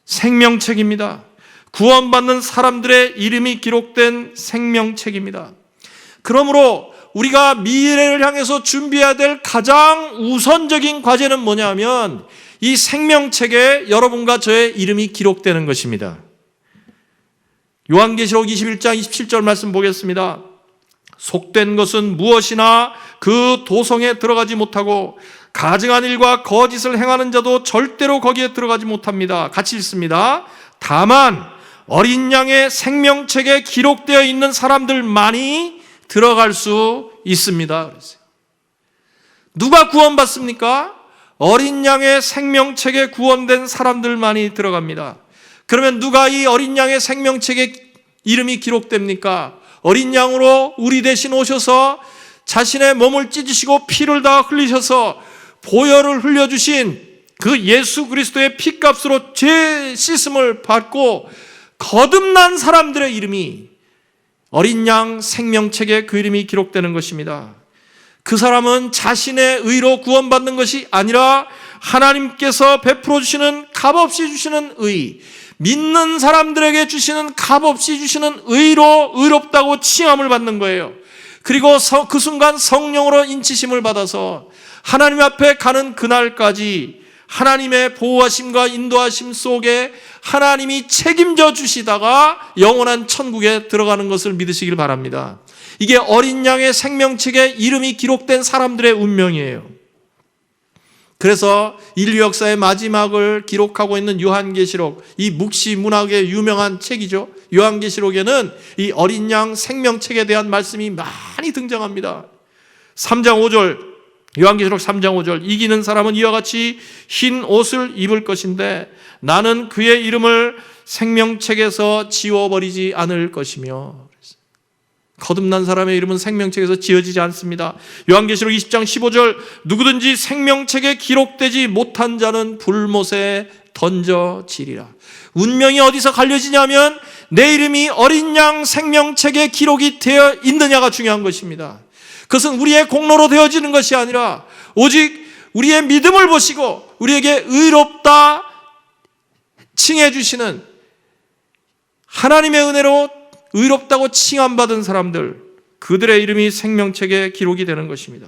생명책입니다. 구원받는 사람들의 이름이 기록된 생명책입니다. 그러므로 우리가 미래를 향해서 준비해야 될 가장 우선적인 과제는 뭐냐면 이 생명책에 여러분과 저의 이름이 기록되는 것입니다. 요한계시록 21장 27절 말씀 보겠습니다. 속된 것은 무엇이나 그 도성에 들어가지 못하고 가증한 일과 거짓을 행하는 자도 절대로 거기에 들어가지 못합니다. 같이 읽습니다. 다만 어린 양의 생명책에 기록되어 있는 사람들만이 들어갈 수 있습니다. 그랬어요. 누가 구원받습니까? 어린 양의 생명책에 구원된 사람들만이 들어갑니다. 그러면 누가 이 어린 양의 생명책에 이름이 기록됩니까? 어린 양으로 우리 대신 오셔서 자신의 몸을 찢으시고 피를 다 흘리셔서 보혈을 흘려주신 그 예수 그리스도의 피값으로 죄 씻음을 받고 거듭난 사람들의 이름이 어린 양 생명책에 그 이름이 기록되는 것입니다. 그 사람은 자신의 의로 구원받는 것이 아니라 하나님께서 베풀어 주시는 값없이 주시는 의, 믿는 사람들에게 주시는 값없이 주시는 의로 의롭다고 칭함을 받는 거예요. 그리고 그 순간 성령으로 인치심을 받아서 하나님 앞에 가는 그날까지 하나님의 보호하심과 인도하심 속에 하나님이 책임져 주시다가 영원한 천국에 들어가는 것을 믿으시길 바랍니다. 이게 어린 양의 생명책에 이름이 기록된 사람들의 운명이에요. 그래서 인류 역사의 마지막을 기록하고 있는 요한계시록, 이 묵시 문학의 유명한 책이죠. 요한계시록에는 이 어린 양 생명책에 대한 말씀이 많이 등장합니다. 3장 5절, 요한계시록 3장 5절, 이기는 사람은 이와 같이 흰 옷을 입을 것인데 나는 그의 이름을 생명책에서 지워버리지 않을 것이며. 거듭난 사람의 이름은 생명책에서 지워지지 않습니다. 요한계시록 20장 15절, 누구든지 생명책에 기록되지 못한 자는 불못에 던져지리라. 운명이 어디서 갈려지냐면 내 이름이 어린 양 생명책에 기록이 되어 있느냐가 중요한 것입니다. 그것은 우리의 공로로 되어지는 것이 아니라 오직 우리의 믿음을 보시고 우리에게 의롭다 칭해 주시는 하나님의 은혜로 의롭다고 칭함받은 사람들, 그들의 이름이 생명책에 기록이 되는 것입니다.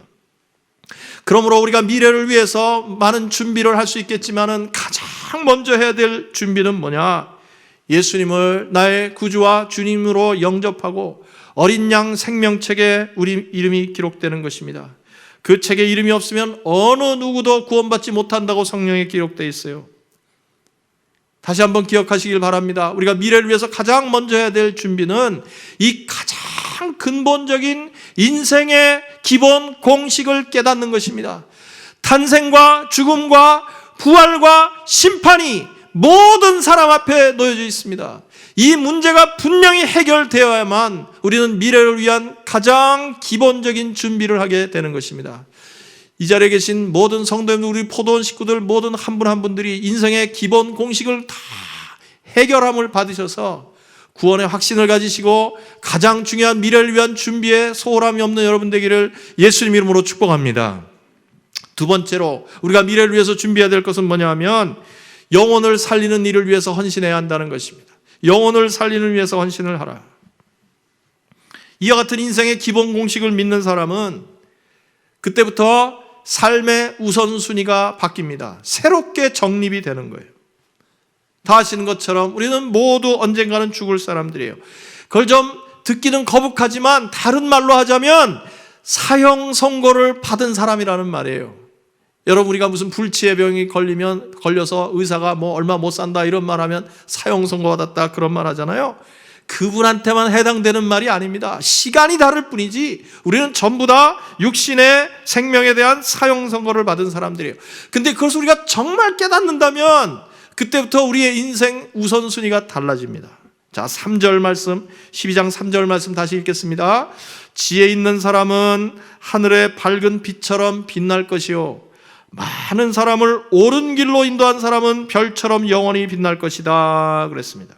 그러므로 우리가 미래를 위해서 많은 준비를 할 수 있겠지만은 가장 먼저 해야 될 준비는 뭐냐? 예수님을 나의 구주와 주님으로 영접하고 어린 양 생명책에 우리 이름이 기록되는 것입니다. 그 책에 이름이 없으면 어느 누구도 구원받지 못한다고 성경에 기록되어 있어요. 다시 한번 기억하시길 바랍니다. 우리가 미래를 위해서 가장 먼저 해야 될 준비는 이 가장 근본적인 인생의 기본 공식을 깨닫는 것입니다. 탄생과 죽음과 부활과 심판이 모든 사람 앞에 놓여져 있습니다. 이 문제가 분명히 해결되어야만 우리는 미래를 위한 가장 기본적인 준비를 하게 되는 것입니다. 이 자리에 계신 모든 성도님들, 우리 포도원 식구들 모든 한 분 한 분들이 인생의 기본 공식을 다 해결함을 받으셔서 구원의 확신을 가지시고 가장 중요한 미래를 위한 준비에 소홀함이 없는 여러분 되기를 예수님 이름으로 축복합니다. 두 번째로 우리가 미래를 위해서 준비해야 될 것은 뭐냐 하면 영혼을 살리는 일을 위해서 헌신해야 한다는 것입니다. 영혼을 살리는 위해서 헌신을 하라. 이와 같은 인생의 기본 공식을 믿는 사람은 그때부터 삶의 우선순위가 바뀝니다. 새롭게 정립이 되는 거예요. 다 아시는 것처럼 우리는 모두 언젠가는 죽을 사람들이에요. 그걸 좀 듣기는 거북하지만 다른 말로 하자면 사형 선고를 받은 사람이라는 말이에요. 여러분, 우리가 무슨 불치의 병이 걸려서 의사가 뭐 얼마 못 산다 이런 말 하면 사형 선고 받았다 그런 말 하잖아요. 그분한테만 해당되는 말이 아닙니다. 시간이 다를 뿐이지 우리는 전부 다 육신의 생명에 대한 사형 선고를 받은 사람들이에요. 근데 그것을 우리가 정말 깨닫는다면 그때부터 우리의 인생 우선순위가 달라집니다. 자, 3절 말씀, 12장 3절 말씀 다시 읽겠습니다. 지혜 있는 사람은 하늘의 밝은 빛처럼 빛날 것이요 많은 사람을 옳은 길로 인도한 사람은 별처럼 영원히 빛날 것이다 그랬습니다.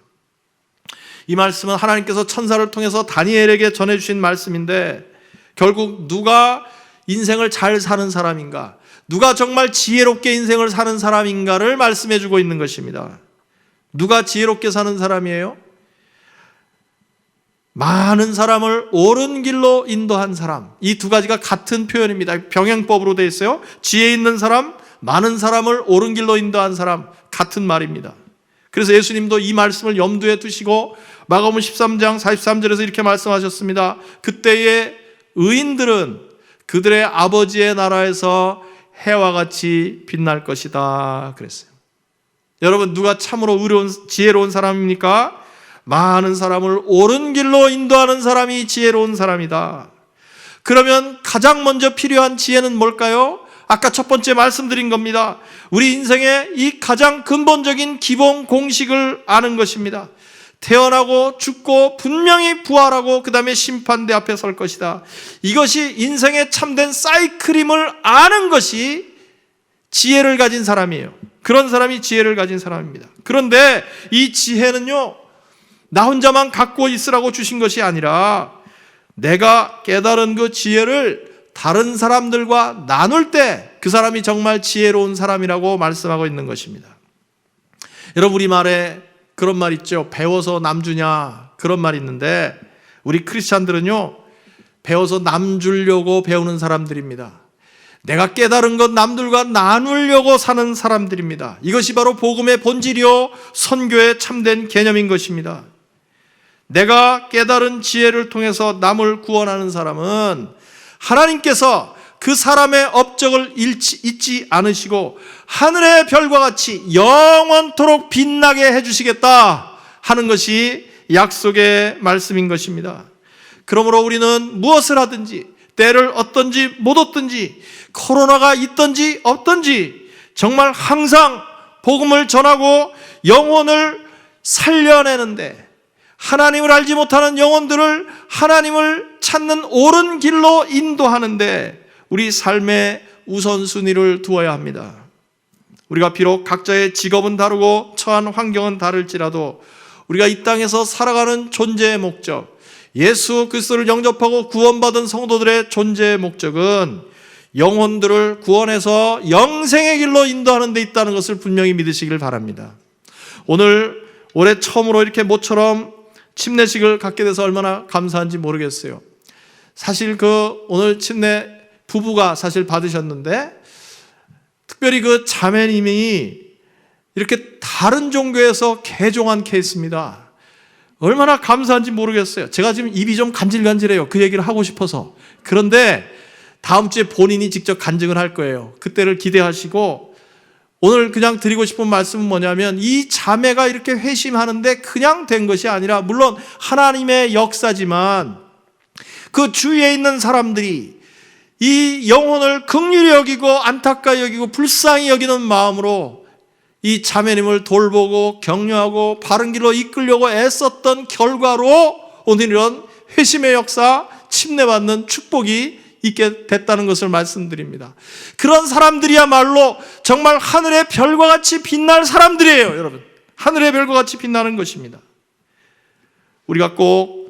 이 말씀은 하나님께서 천사를 통해서 다니엘에게 전해주신 말씀인데 결국 누가 인생을 잘 사는 사람인가, 누가 정말 지혜롭게 인생을 사는 사람인가를 말씀해주고 있는 것입니다. 누가 지혜롭게 사는 사람이에요? 많은 사람을 옳은 길로 인도한 사람. 이 두 가지가 같은 표현입니다. 병행법으로 되어 있어요. 지혜 있는 사람, 많은 사람을 옳은 길로 인도한 사람, 같은 말입니다. 그래서 예수님도 이 말씀을 염두에 두시고 마가복음 13장 43절에서 이렇게 말씀하셨습니다. 그때의 의인들은 그들의 아버지의 나라에서 해와 같이 빛날 것이다 그랬어요. 여러분, 누가 참으로 지혜로운 사람입니까? 많은 사람을 옳은 길로 인도하는 사람이 지혜로운 사람이다. 그러면 가장 먼저 필요한 지혜는 뭘까요? 아까 첫 번째 말씀드린 겁니다. 우리 인생의 이 가장 근본적인 기본 공식을 아는 것입니다. 태어나고 죽고 분명히 부활하고 그 다음에 심판대 앞에 설 것이다. 이것이 인생의 참된 사이클임을 아는 것이 지혜를 가진 사람이에요. 그런 사람이 지혜를 가진 사람입니다. 그런데 이 지혜는요, 나 혼자만 갖고 있으라고 주신 것이 아니라 내가 깨달은 그 지혜를 다른 사람들과 나눌 때 그 사람이 정말 지혜로운 사람이라고 말씀하고 있는 것입니다. 여러분, 우리말에 그런 말 있죠. 배워서 남 주냐, 그런 말이 있는데 우리 크리스찬들은요, 배워서 남 주려고 배우는 사람들입니다. 내가 깨달은 것 남들과 나누려고 사는 사람들입니다. 이것이 바로 복음의 본질이요 선교의 참된 개념인 것입니다. 내가 깨달은 지혜를 통해서 남을 구원하는 사람은 하나님께서 그 사람의 업적을 잊지 않으시고 하늘의 별과 같이 영원토록 빛나게 해주시겠다 하는 것이 약속의 말씀인 것입니다. 그러므로 우리는 무엇을 하든지, 때를 얻든지 못 얻든지, 코로나가 있든지 없든지 정말 항상 복음을 전하고 영혼을 살려내는데, 하나님을 알지 못하는 영혼들을 하나님을 찾는 옳은 길로 인도하는데 우리 삶의 우선순위를 두어야 합니다. 우리가 비록 각자의 직업은 다르고 처한 환경은 다를지라도 우리가 이 땅에서 살아가는 존재의 목적, 예수 그리스도를 영접하고 구원받은 성도들의 존재의 목적은 영혼들을 구원해서 영생의 길로 인도하는 데 있다는 것을 분명히 믿으시길 바랍니다. 올해 처음으로 이렇게 모처럼 침례식을 갖게 돼서 얼마나 감사한지 모르겠어요. 사실 오늘 침례 부부가 사실 받으셨는데, 특별히 그 자매님이 이렇게 다른 종교에서 개종한 케이스입니다. 얼마나 감사한지 모르겠어요. 제가 지금 입이 좀 간질간질해요. 그 얘기를 하고 싶어서. 그런데 다음 주에 본인이 직접 간증을 할 거예요. 그때를 기대하시고, 오늘 그냥 드리고 싶은 말씀은 뭐냐면, 이 자매가 이렇게 회심하는데 그냥 된 것이 아니라, 물론 하나님의 역사지만 그 주위에 있는 사람들이 이 영혼을 긍휼히 여기고 안타까이 여기고 불쌍히 여기는 마음으로 이 자매님을 돌보고 격려하고 바른 길로 이끌려고 애썼던 결과로 오늘 이런 회심의 역사, 침례받는 축복이 있게 됐다는 것을 말씀드립니다. 그런 사람들이야말로 정말 하늘의 별과 같이 빛날 사람들이에요, 여러분. 하늘의 별과 같이 빛나는 것입니다. 우리가 꼭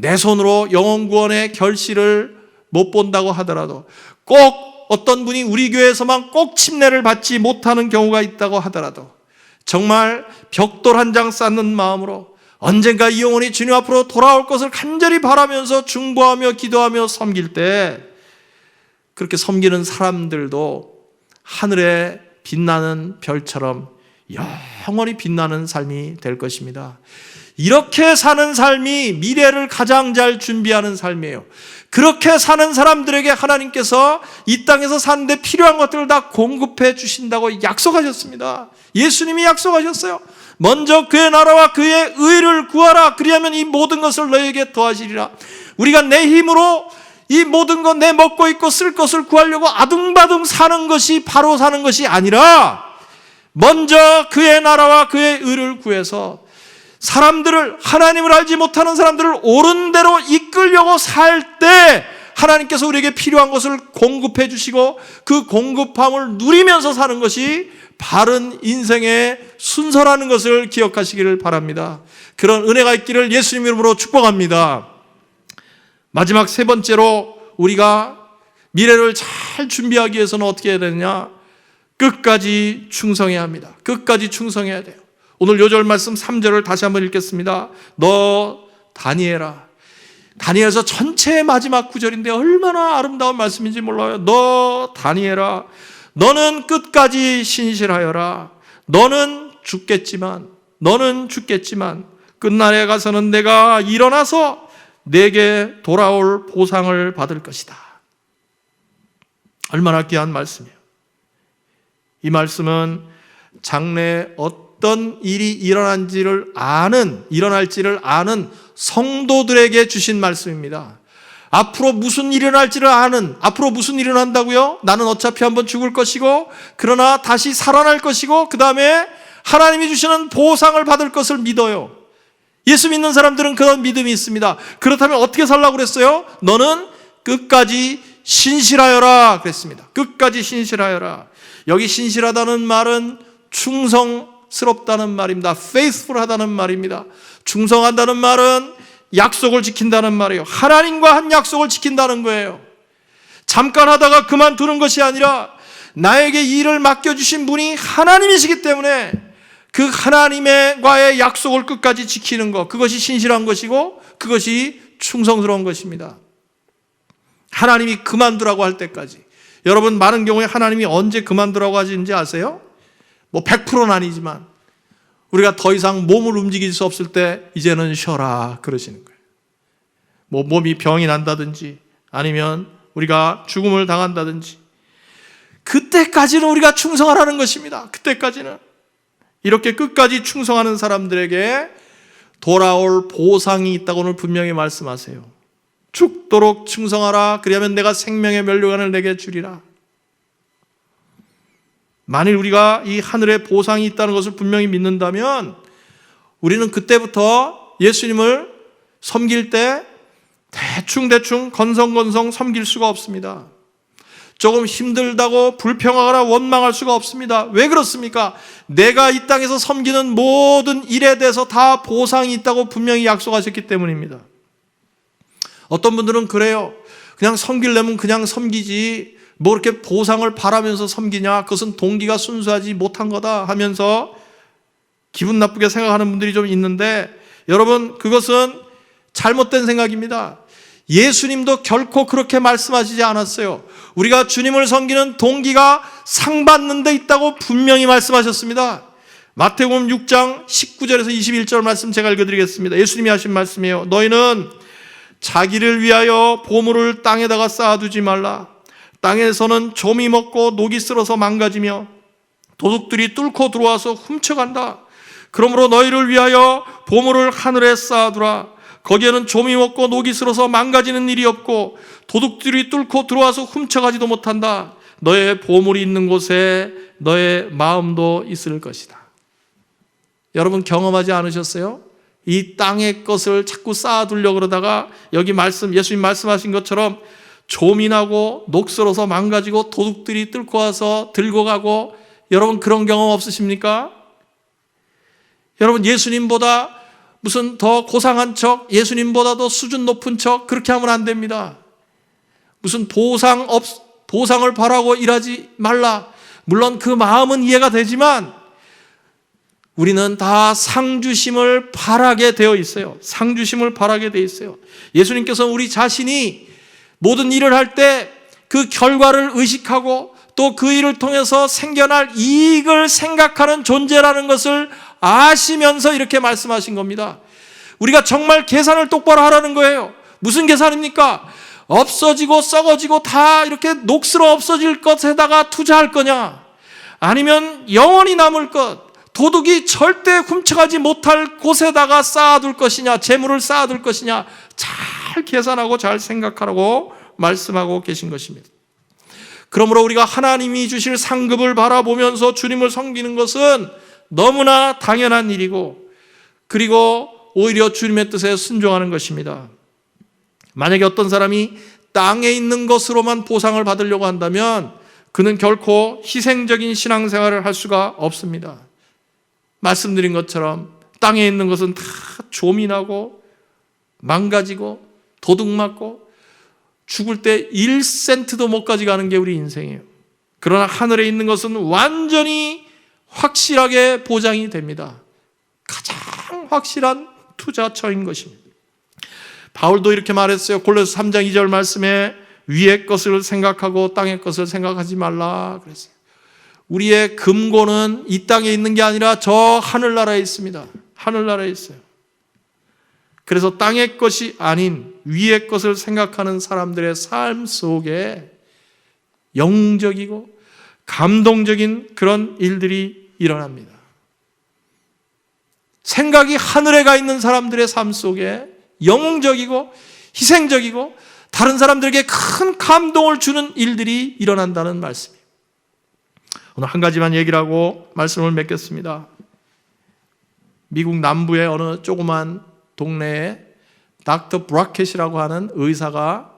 내 손으로 영혼 구원의 결실을 못 본다고 하더라도, 꼭 어떤 분이 우리 교회에서만 꼭 침례를 받지 못하는 경우가 있다고 하더라도, 정말 벽돌 한 장 쌓는 마음으로 언젠가 이 영혼이 주님 앞으로 돌아올 것을 간절히 바라면서 중보하며 기도하며 섬길 때, 그렇게 섬기는 사람들도 하늘에 빛나는 별처럼 영원히 빛나는 삶이 될 것입니다. 이렇게 사는 삶이 미래를 가장 잘 준비하는 삶이에요. 그렇게 사는 사람들에게 하나님께서 이 땅에서 사는데 필요한 것들을 다 공급해 주신다고 약속하셨습니다. 예수님이 약속하셨어요. 먼저 그의 나라와 그의 의를 구하라. 그리하면 이 모든 것을 너에게 더하시리라. 우리가 내 힘으로 이 모든 것, 내 먹고 입고 쓸 것을 구하려고 아둥바둥 사는 것이 바로 사는 것이 아니라, 먼저 그의 나라와 그의 의를 구해서 사람들을, 하나님을 알지 못하는 사람들을 옳은 대로 이끌려고 살 때 하나님께서 우리에게 필요한 것을 공급해 주시고 그 공급함을 누리면서 사는 것이 바른 인생의 순서라는 것을 기억하시기를 바랍니다. 그런 은혜가 있기를 예수님 이름으로 축복합니다. 마지막 세 번째로, 우리가 미래를 잘 준비하기 위해서는 어떻게 해야 되느냐? 끝까지 충성해야 합니다. 끝까지 충성해야 돼요. 오늘 요절 말씀 3절을 다시 한번 읽겠습니다. 너 다니엘아. 다니엘서 전체의 마지막 구절인데 얼마나 아름다운 말씀인지 몰라요. 너 다니엘아, 너는 끝까지 신실하여라. 너는 죽겠지만 끝날에 가서는 내가 일어나서 내게 돌아올 보상을 받을 것이다. 얼마나 귀한 말씀이에요. 이 말씀은 장래에 어떤 일이 일어날지를 아는 성도들에게 주신 말씀입니다. 앞으로 무슨 일이 일어날지를 아는, 앞으로 무슨 일이 일어난다고요? 나는 어차피 한번 죽을 것이고, 그러나 다시 살아날 것이고, 그 다음에 하나님이 주시는 보상을 받을 것을 믿어요. 예수 믿는 사람들은 그런 믿음이 있습니다. 그렇다면 어떻게 살라고 그랬어요? 너는 끝까지 신실하여라 그랬습니다. 끝까지 신실하여라. 여기 신실하다는 말은 충성, 충성스럽다는 말입니다. faithful하다는 말입니다. 충성한다는 말은 약속을 지킨다는 말이에요. 하나님과 한 약속을 지킨다는 거예요. 잠깐 하다가 그만두는 것이 아니라 나에게 일을 맡겨주신 분이 하나님이시기 때문에 그 하나님과의 약속을 끝까지 지키는 것, 그것이 신실한 것이고 그것이 충성스러운 것입니다. 하나님이 그만두라고 할 때까지. 여러분, 많은 경우에 하나님이 언제 그만두라고 하시는지 아세요? 뭐 100%는 아니지만 우리가 더 이상 몸을 움직일 수 없을 때 이제는 쉬어라 그러시는 거예요. 뭐 몸이 병이 난다든지 아니면 우리가 죽음을 당한다든지 그때까지는 우리가 충성하라는 것입니다. 그때까지는. 이렇게 끝까지 충성하는 사람들에게 돌아올 보상이 있다고 오늘 분명히 말씀하세요. 죽도록 충성하라. 그리하면 내가 생명의 면류관을 내게 주리라. 만일 우리가 이 하늘에 보상이 있다는 것을 분명히 믿는다면 우리는 그때부터 예수님을 섬길 때 대충 건성건성 섬길 수가 없습니다. 조금 힘들다고 불평하거나 원망할 수가 없습니다. 왜 그렇습니까? 내가 이 땅에서 섬기는 모든 일에 대해서 다 보상이 있다고 분명히 약속하셨기 때문입니다. 어떤 분들은 그래요. 그냥 섬기려면 그냥 섬기지 뭐 이렇게 보상을 바라면서 섬기냐, 그것은 동기가 순수하지 못한 거다 하면서 기분 나쁘게 생각하는 분들이 좀 있는데, 여러분, 그것은 잘못된 생각입니다. 예수님도 결코 그렇게 말씀하시지 않았어요. 우리가 주님을 섬기는 동기가 상 받는 데 있다고 분명히 말씀하셨습니다. 마태복음 6장 19절에서 21절 말씀 제가 읽어드리겠습니다. 예수님이 하신 말씀이에요. 너희는 자기를 위하여 보물을 땅에다가 쌓아두지 말라. 땅에서는 좀이 먹고 녹이 쓸어서 망가지며 도둑들이 뚫고 들어와서 훔쳐간다. 그러므로 너희를 위하여 보물을 하늘에 쌓아두라. 거기에는 좀이 먹고 녹이 쓸어서 망가지는 일이 없고 도둑들이 뚫고 들어와서 훔쳐가지도 못한다. 너의 보물이 있는 곳에 너의 마음도 있을 것이다. 여러분, 경험하지 않으셨어요? 이 땅의 것을 자꾸 쌓아두려고 그러다가 여기 예수님 말씀하신 것처럼 좀이 나고 녹슬어서 망가지고 도둑들이 뚫고 와서 들고 가고, 여러분 그런 경험 없으십니까? 여러분, 예수님보다 무슨 더 고상한 척, 예수님보다 더 수준 높은 척 그렇게 하면 안 됩니다. 무슨 보상을 바라고 일하지 말라. 물론 그 마음은 이해가 되지만 우리는 다 상주심을 바라게 되어 있어요. 상주심을 바라게 되어 있어요. 예수님께서는 우리 자신이 모든 일을 할 때 그 결과를 의식하고 또 그 일을 통해서 생겨날 이익을 생각하는 존재라는 것을 아시면서 이렇게 말씀하신 겁니다. 우리가 정말 계산을 똑바로 하라는 거예요. 무슨 계산입니까? 없어지고 썩어지고 다 이렇게 녹슬어 없어질 것에다가 투자할 거냐, 아니면 영원히 남을 것, 도둑이 절대 훔쳐가지 못할 곳에다가 쌓아둘 것이냐, 재물을 쌓아둘 것이냐, 잘 계산하고 잘 생각하라고 말씀하고 계신 것입니다. 그러므로 우리가 하나님이 주실 상급을 바라보면서 주님을 섬기는 것은 너무나 당연한 일이고, 그리고 오히려 주님의 뜻에 순종하는 것입니다. 만약에 어떤 사람이 땅에 있는 것으로만 보상을 받으려고 한다면 그는 결코 희생적인 신앙생활을 할 수가 없습니다. 말씀드린 것처럼 땅에 있는 것은 다 좀이 나고 망가지고 도둑 맞고 죽을 때 1센트도 못 가져가는 게 우리 인생이에요. 그러나 하늘에 있는 것은 완전히 확실하게 보장이 됩니다. 가장 확실한 투자처인 것입니다. 바울도 이렇게 말했어요. 골로새 3장 2절 말씀에 위의 것을 생각하고 땅의 것을 생각하지 말라 그랬어요. 우리의 금고는 이 땅에 있는 게 아니라 저 하늘나라에 있습니다. 하늘나라에 있어요. 그래서 땅의 것이 아닌 위의 것을 생각하는 사람들의 삶 속에 영적이고 감동적인 그런 일들이 일어납니다. 생각이 하늘에 가 있는 사람들의 삶 속에 영웅적이고 희생적이고 다른 사람들에게 큰 감동을 주는 일들이 일어난다는 말씀이에요. 오늘 한 가지만 얘기를 하고 말씀을 맺겠습니다. 미국 남부의 어느 조그만 동네에 닥터 브라켓이라고 하는 의사가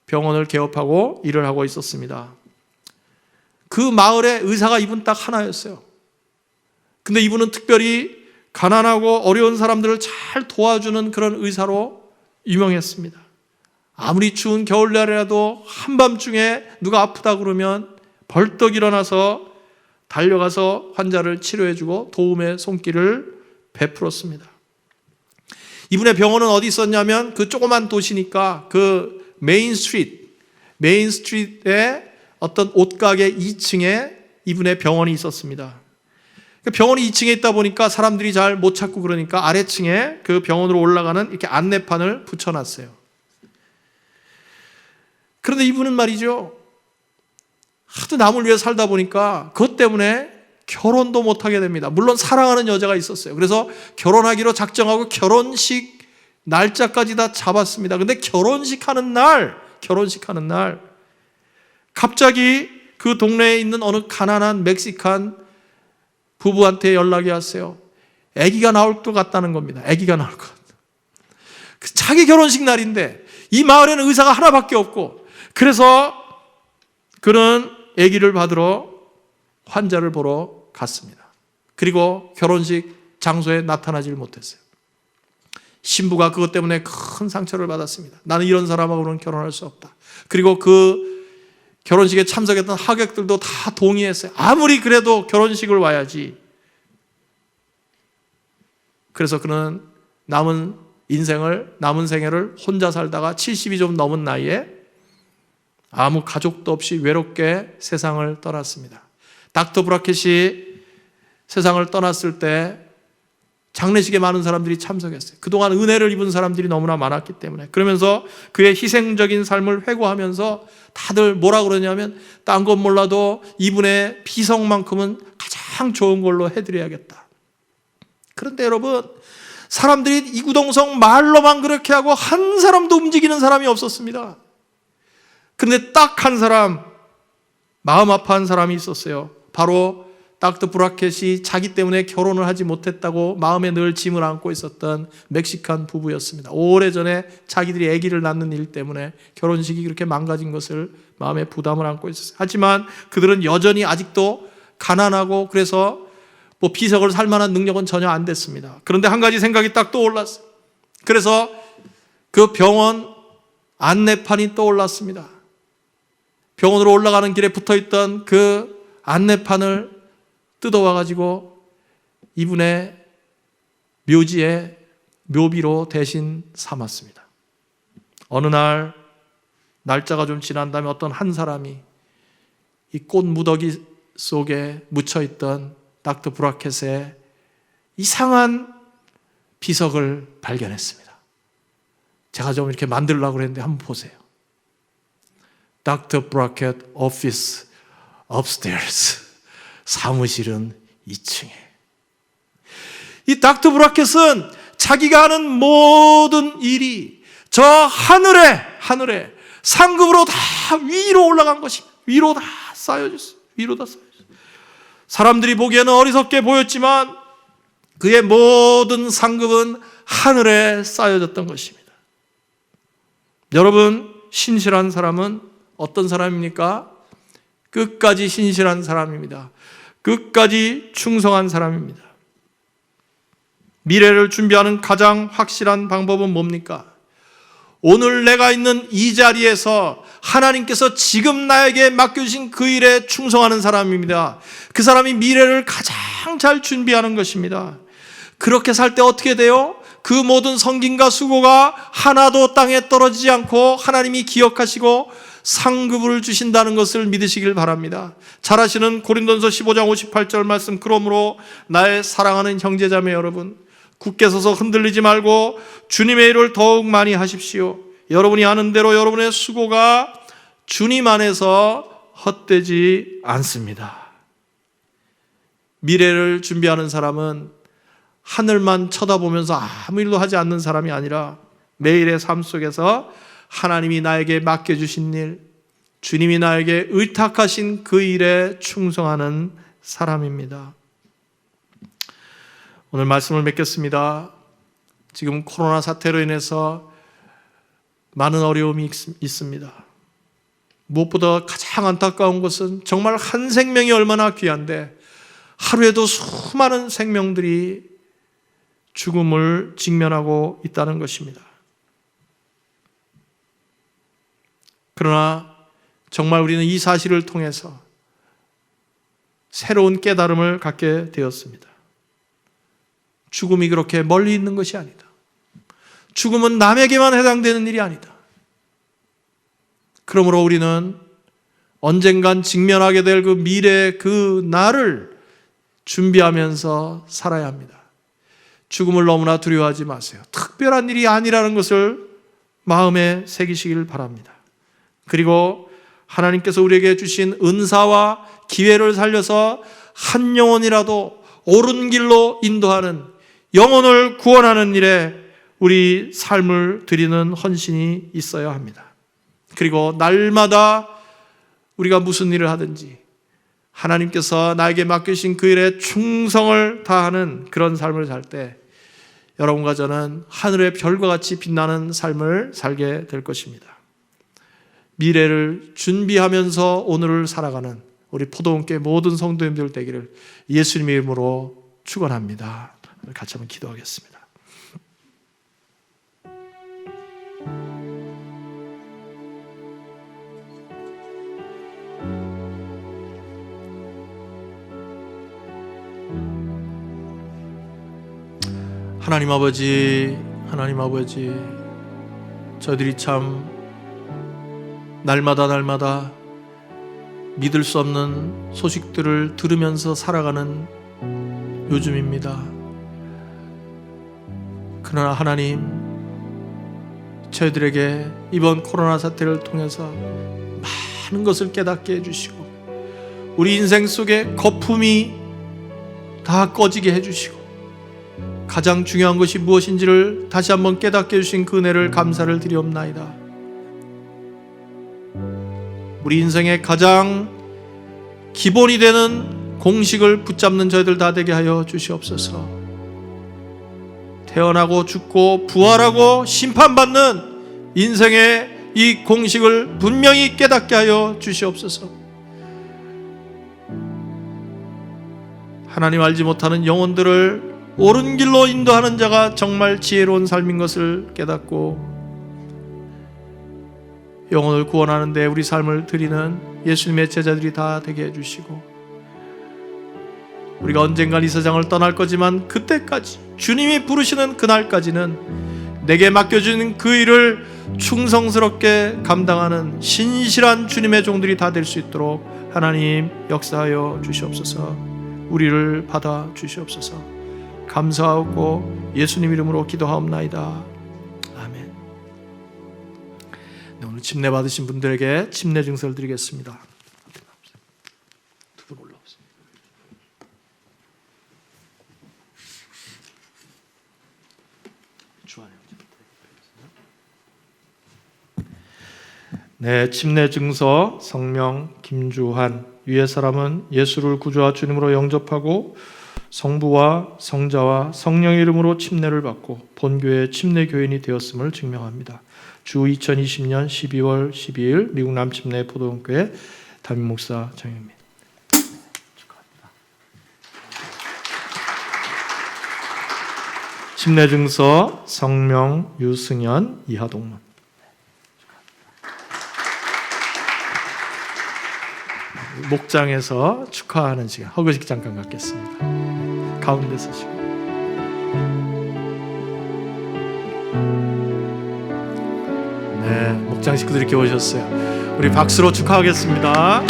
병원을 개업하고 일을 하고 있었습니다. 그 마을에 의사가 이분 딱 하나였어요. 근데 이분은 특별히 가난하고 어려운 사람들을 잘 도와주는 그런 의사로 유명했습니다. 아무리 추운 겨울날이라도 한밤중에 누가 아프다 그러면 벌떡 일어나서 달려가서 환자를 치료해주고 도움의 손길을 베풀었습니다. 이분의 병원은 어디 있었냐면 그 조그만 도시니까 그 메인 스트리트에 어떤 옷가게 2층에 이분의 병원이 있었습니다. 병원이 2층에 있다 보니까 사람들이 잘 못 찾고 그러니까 아래층에 그 병원으로 올라가는 이렇게 안내판을 붙여놨어요. 그런데 이분은 말이죠, 하도 남을 위해 살다 보니까 그것 때문에 결혼도 못하게 됩니다. 물론 사랑하는 여자가 있었어요. 그래서 결혼하기로 작정하고 결혼식 날짜까지 다 잡았습니다. 근데 결혼식 하는 날 갑자기 그 동네에 있는 어느 가난한 멕시칸 부부한테 연락이 왔어요. 아기가 나올 것 같다는 겁니다. 아기가 나올 것 같다. 자기 결혼식 날인데 이 마을에는 의사가 하나밖에 없고, 그래서 그는 아기를 받으러 환자를 보러 갔습니다. 그리고 결혼식 장소에 나타나질 못했어요. 신부가 그것 때문에 큰 상처를 받았습니다. 나는 이런 사람하고는 결혼할 수 없다. 그리고 그 결혼식에 참석했던 하객들도 다 동의했어요. 아무리 그래도 결혼식을 와야지. 그래서 그는 남은 생애를 혼자 살다가 70이 좀 넘은 나이에 아무 가족도 없이 외롭게 세상을 떠났습니다. 닥터 브라켓이 세상을 떠났을 때 장례식에 많은 사람들이 참석했어요. 그동안 은혜를 입은 사람들이 너무나 많았기 때문에. 그러면서 그의 희생적인 삶을 회고하면서 다들 뭐라 그러냐면, 딴 건 몰라도 이분의 비성만큼은 가장 좋은 걸로 해드려야겠다. 그런데 여러분, 사람들이 이구동성 말로만 그렇게 하고 한 사람도 움직이는 사람이 없었습니다. 그런데 딱 한 사람, 마음 아파한 사람이 있었어요. 바로 닥터 브라켓이 자기 때문에 결혼을 하지 못했다고 마음에 늘 짐을 안고 있었던 멕시칸 부부였습니다. 오래전에 자기들이 아기를 낳는 일 때문에 결혼식이 그렇게 망가진 것을 마음에 부담을 안고 있었어요. 하지만 그들은 여전히 아직도 가난하고 그래서 뭐 비석을 살 만한 능력은 전혀 안 됐습니다. 그런데 한 가지 생각이 딱 떠올랐어요. 그래서 그 병원 안내판이 떠올랐습니다. 병원으로 올라가는 길에 붙어있던 그 안내판을 뜯어와가지고 이분의 묘지에 묘비로 대신 삼았습니다. 어느 날 날짜가 좀 지난 다음에 어떤 한 사람이 이 꽃 무더기 속에 묻혀있던 닥터 브라켓의 이상한 비석을 발견했습니다. 제가 좀 이렇게 만들려고 그랬는데 한번 보세요. 닥터 브라켓 오피스 upstairs. 사무실은 2층에. 이 닥터 브라켓은 자기가 하는 모든 일이 저 하늘에 상급으로 다 위로 올라간 것입니다. 위로 다 쌓여졌어요. 사람들이 보기에는 어리석게 보였지만 그의 모든 상급은 하늘에 쌓여졌던 것입니다. 여러분, 신실한 사람은 어떤 사람입니까? 끝까지 신실한 사람입니다. 끝까지 충성한 사람입니다. 미래를 준비하는 가장 확실한 방법은 뭡니까? 오늘 내가 있는 이 자리에서 하나님께서 지금 나에게 맡겨주신 그 일에 충성하는 사람입니다. 그 사람이 미래를 가장 잘 준비하는 것입니다. 그렇게 살 때 어떻게 돼요? 그 모든 성김과 수고가 하나도 땅에 떨어지지 않고 하나님이 기억하시고 상급을 주신다는 것을 믿으시길 바랍니다. 잘 아시는 고린도전서 15장 58절 말씀, 그러므로 나의 사랑하는 형제자매 여러분, 굳게 서서 흔들리지 말고 주님의 일을 더욱 많이 하십시오. 여러분이 아는 대로 여러분의 수고가 주님 안에서 헛되지 않습니다. 미래를 준비하는 사람은 하늘만 쳐다보면서 아무 일도 하지 않는 사람이 아니라 매일의 삶 속에서 하나님이 나에게 맡겨주신 일, 주님이 나에게 의탁하신 그 일에 충성하는 사람입니다. 오늘 말씀을 맺겠습니다. 지금 코로나 사태로 인해서 많은 어려움이 있습니다. 무엇보다 가장 안타까운 것은 정말 한 생명이 얼마나 귀한데 하루에도 수많은 생명들이 죽음을 직면하고 있다는 것입니다. 그러나 정말 우리는 이 사실을 통해서 새로운 깨달음을 갖게 되었습니다. 죽음이 그렇게 멀리 있는 것이 아니다. 죽음은 남에게만 해당되는 일이 아니다. 그러므로 우리는 언젠간 직면하게 될 그 미래의 그 날을 준비하면서 살아야 합니다. 죽음을 너무나 두려워하지 마세요. 특별한 일이 아니라는 것을 마음에 새기시길 바랍니다. 그리고 하나님께서 우리에게 주신 은사와 기회를 살려서 한 영혼이라도 옳은 길로 인도하는, 영혼을 구원하는 일에 우리 삶을 드리는 헌신이 있어야 합니다. 그리고 날마다 우리가 무슨 일을 하든지 하나님께서 나에게 맡기신 그 일에 충성을 다하는 그런 삶을 살 때 여러분과 저는 하늘의 별과 같이 빛나는 삶을 살게 될 것입니다. 미래를 준비하면서 오늘을 살아가는 우리 포도원교회 모든 성도님들 되기를 예수님의 이름으로 축원합니다. 같이 한번 기도하겠습니다. 하나님 아버지, 저희들이 참 날마다 믿을 수 없는 소식들을 들으면서 살아가는 요즘입니다. 그러나 하나님, 저희들에게 이번 코로나 사태를 통해서 많은 것을 깨닫게 해주시고 우리 인생 속에 거품이 다 꺼지게 해주시고 가장 중요한 것이 무엇인지를 다시 한번 깨닫게 해주신 그 은혜를 감사를 드리옵나이다. 우리 인생의 가장 기본이 되는 공식을 붙잡는 저희들 다 되게 하여 주시옵소서. 태어나고 죽고 부활하고 심판받는 인생의 이 공식을 분명히 깨닫게 하여 주시옵소서. 하나님 알지 못하는 영혼들을 옳은 길로 인도하는 자가 정말 지혜로운 삶인 것을 깨닫고 영혼을 구원하는 데 우리 삶을 드리는 예수님의 제자들이 다 되게 해주시고 우리가 언젠간 이 세상을 떠날 거지만 그때까지 주님이 부르시는 그날까지는 내게 맡겨주는 그 일을 충성스럽게 감당하는 신실한 주님의 종들이 다 될 수 있도록 하나님 역사하여 주시옵소서. 우리를 받아 주시옵소서. 감사하고 예수님 이름으로 기도하옵나이다. 아멘. 네, 오늘 침례 받으신 분들에게 침례 증서를 드리겠습니다. 두 분 올라오세요. 네, 침례 증서 성명 김주한. 위의 사람은 예수를 구주와 주님으로 영접하고 성부와 성자와 성령의 이름으로 침례를 받고 본교회 침례 교인이 되었음을 증명합니다. 주 2020년 12월 12일 미국 남침내 포도원교회 담임 목사 정영민. 축하합니다. 침례 증서 성명 유승현 이하동문. 목장에서 축하하는 시간, 허그식 잠깐 갖겠습니다. 가운데 서시고. 네, 목장 식구들이 이렇게 오셨어요. 우리 박수로 축하하겠습니다.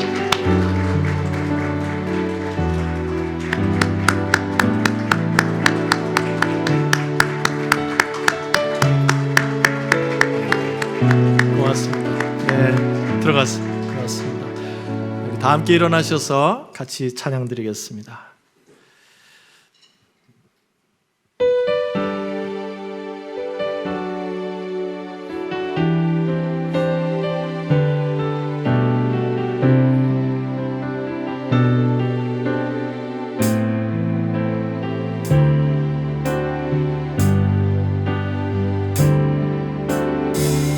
고맙습니다. 네, 들어갔습니다. 다 함께 일어나셔서 같이 찬양 드리겠습니다.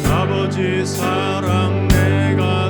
아버지 사랑 내가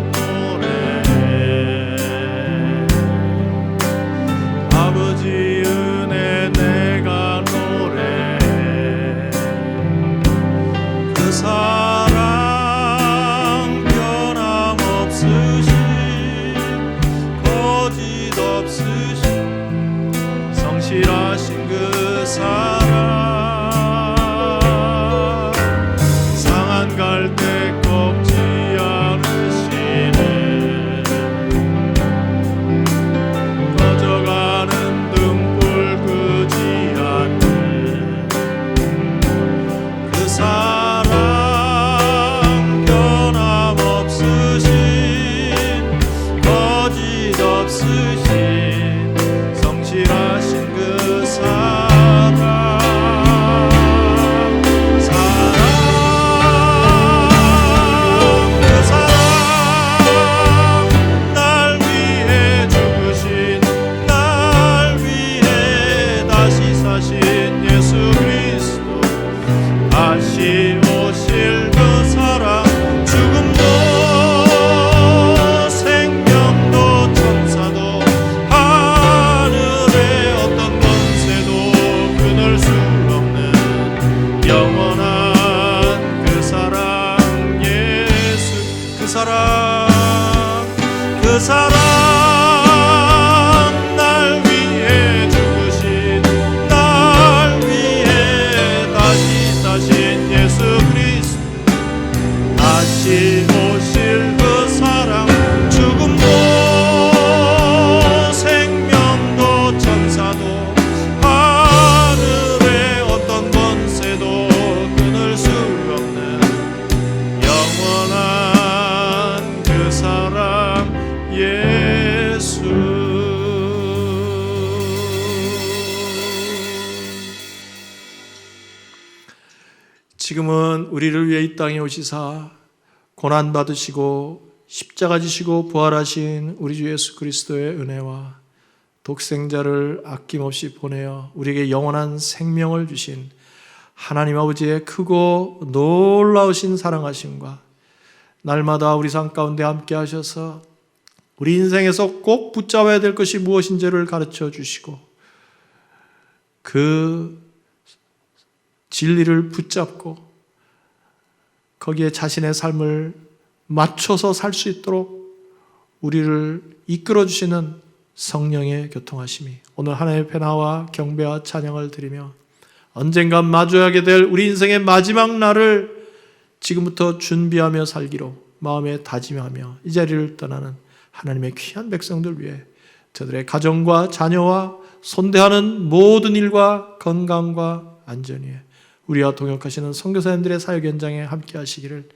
없으신 성실하신 그 사랑 그 사랑 날 위해 죽으신 날 위해 다시 사신 예수 그리스도 다시 오실 그 사랑 죽음도 생명도 천사도 하늘의 어떤 권세도 끊을 수 없는 영원한 그 사랑 예수 그 사랑 날 위해 죽으신 날 위해 다시 사신 예수 그리스도 다시 오실 그 사랑 죽음도 생명도 천사도 하늘의 어떤 권세도 끊을 수 없는 영원한 그 사랑 예수 지금은 우리를 위해 이 땅에 오시사 고난 받으시고 십자가 지시고 부활하신 우리 주 예수 그리스도의 은혜와 독생자를 아낌없이 보내어 우리에게 영원한 생명을 주신 하나님 아버지의 크고 놀라우신 사랑하심과 날마다 우리 삶 가운데 함께 하셔서 우리 인생에서 꼭 붙잡아야 될 것이 무엇인지를 가르쳐 주시고 그 진리를 붙잡고 거기에 자신의 삶을 맞춰서 살 수 있도록 우리를 이끌어 주시는 성령의 교통하심이 오늘 하나님의 변화와 경배와 찬양을 드리며 언젠가 마주하게 될 우리 인생의 마지막 날을 지금부터 준비하며 살기로 마음에 다짐하며 이 자리를 떠나는 하나님의 귀한 백성들 위해 저들의 가정과 자녀와 손대하는 모든 일과 건강과 안전 위에 우리와 동역하시는 선교사님들의 사역 현장에 함께 하시기를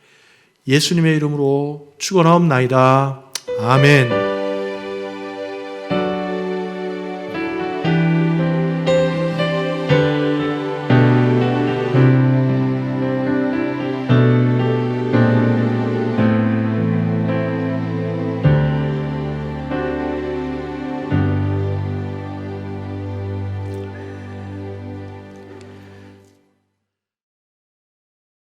예수님의 이름으로 축원하옵나이다. 아멘.